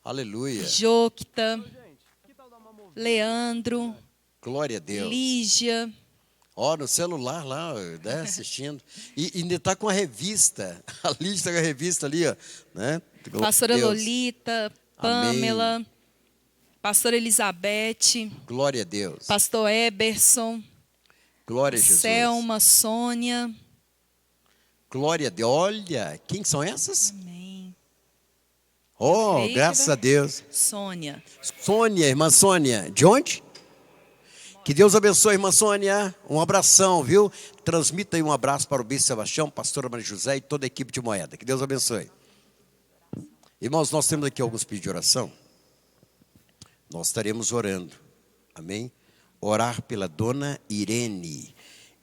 Aleluia. Jocta. Leandro. Glória a Deus. Lígia. Ó, no celular lá, né, assistindo. E ainda está com a revista. A Lídia está com a revista ali, ó. Né? Glória a Pastora Deus. Lolita. Pamela. Pastora Elizabeth. Glória a Deus. Pastor Eberson. Glória a Jesus. Selma, Sônia. Glória a Deus. Olha, quem são essas? Amém. Oh, Líquida. graças a Deus. Sônia. Sônia, irmã Sônia, de onde? Que Deus abençoe, irmã Sônia. Um abração, viu? Transmita aí um abraço para o Bispo Sebastião, pastora Maria José e toda a equipe de Moeda. Que Deus abençoe. Irmãos, nós temos aqui alguns pedidos de oração. Nós estaremos orando. Amém? Orar pela dona Irene.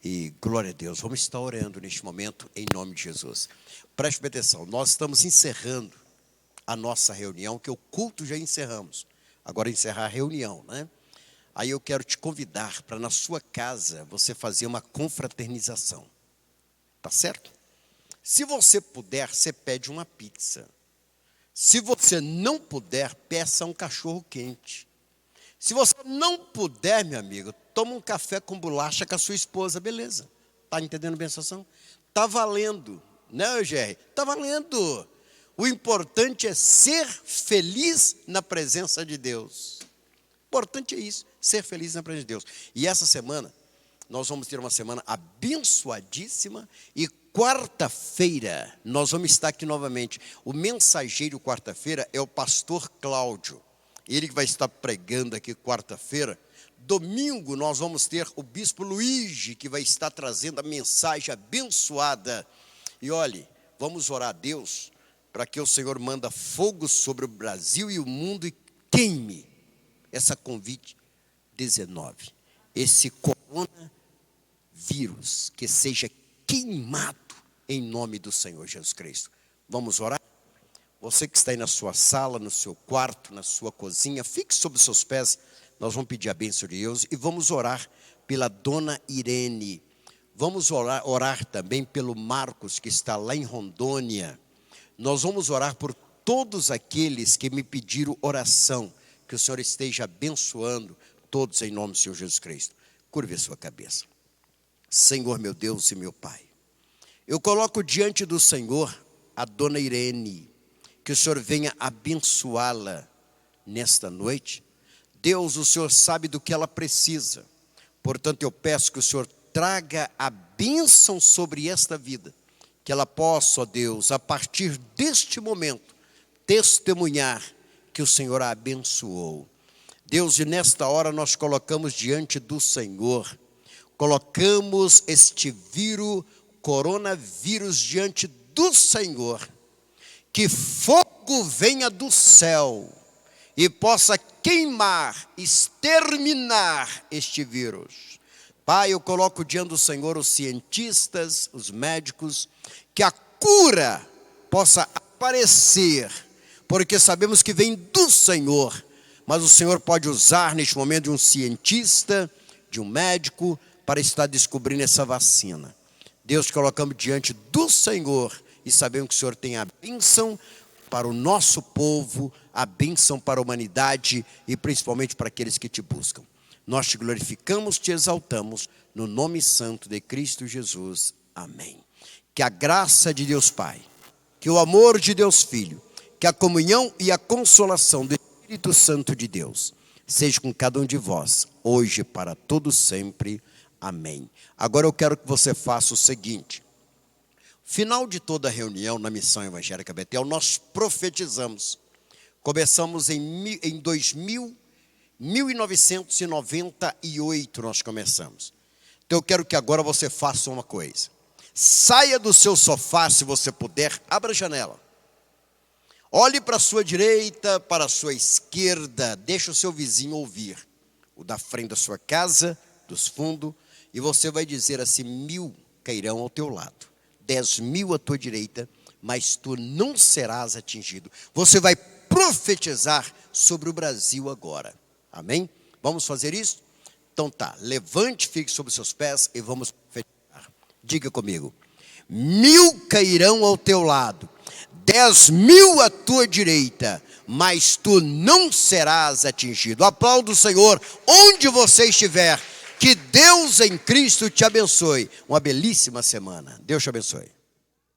E glória a Deus, vamos estar orando neste momento em nome de Jesus. Preste atenção, nós estamos encerrando a nossa reunião, que o culto já encerramos. Agora encerrar a reunião, né? Aí eu quero te convidar para na sua casa você fazer uma confraternização. Tá certo? Se você puder, você pede uma pizza. Se você não puder, peça um cachorro quente. Se você não puder, meu amigo, toma um café com bolacha com a sua esposa, beleza. Tá entendendo bem a situação? Tá valendo, né, Eugênio? Tá valendo. O importante é ser feliz na presença de Deus. O importante é isso, ser feliz na presença de Deus. E essa semana, nós vamos ter uma semana abençoadíssima. E quarta-feira, nós vamos estar aqui novamente. O mensageiro quarta-feira é o pastor Cláudio. Ele que vai estar pregando aqui quarta-feira. Domingo, nós vamos ter o bispo Luigi, que vai estar trazendo a mensagem abençoada. E olhe, vamos orar a Deus para que o Senhor manda fogo sobre o Brasil e o mundo e queime essa Covid-19, esse coronavírus, que seja queimado em nome do Senhor Jesus Cristo. Vamos orar? Você que está aí na sua sala, no seu quarto, na sua cozinha, fique sobre os seus pés. Nós vamos pedir a bênção de Deus e vamos orar pela dona Irene. Vamos orar também pelo Marcos, que está lá em Rondônia. Nós vamos orar por todos aqueles que me pediram oração, que o Senhor esteja abençoando todos em nome do Senhor Jesus Cristo. Curve a sua cabeça. Senhor, meu Deus e meu Pai, eu coloco diante do Senhor a dona Irene, que o Senhor venha abençoá-la nesta noite. Deus, o Senhor sabe do que ela precisa, portanto eu peço que o Senhor traga a bênção sobre esta vida, que ela possa, ó Deus, a partir deste momento, testemunhar que o Senhor a abençoou. Deus, e nesta hora nós colocamos diante do Senhor, colocamos este coronavírus diante do Senhor, que fogo venha do céu e possa queimar, exterminar este vírus. Pai, eu coloco diante do Senhor os cientistas, os médicos, que a cura possa aparecer, porque sabemos que vem do Senhor, mas o Senhor pode usar neste momento de um cientista, de um médico, para estar descobrindo essa vacina. Deus, colocamos diante do Senhor e sabemos que o Senhor tem a bênção para o nosso povo, a bênção para a humanidade e principalmente para aqueles que te buscam. Nós te glorificamos, te exaltamos, no nome santo de Cristo Jesus. Amém. Que a graça de Deus Pai, que o amor de Deus Filho, que a comunhão e a consolação do Espírito Santo de Deus seja com cada um de vós, hoje e para todo sempre. Amém. Agora eu quero que você faça o seguinte. Final de toda a reunião na Missão Evangélica Betel, nós profetizamos. Começamos em 1998 nós começamos. Então eu quero que agora você faça uma coisa. Saia do seu sofá, se você puder, abra a janela. Olhe para a sua direita, para a sua esquerda, deixa o seu vizinho ouvir. O da frente da sua casa, dos fundos, e você vai dizer assim: 1000 cairão ao teu lado, 10.000 à tua direita, mas tu não serás atingido. Você vai profetizar sobre o Brasil agora. Amém? Vamos fazer isso? Então tá, levante, fique sobre os seus pés e vamos profetizar. Diga comigo: 1000 cairão ao teu lado, 10.000 à tua direita, mas tu não serás atingido. Aplauda o Senhor onde você estiver. Que Deus em Cristo te abençoe. Uma belíssima semana. Deus te abençoe.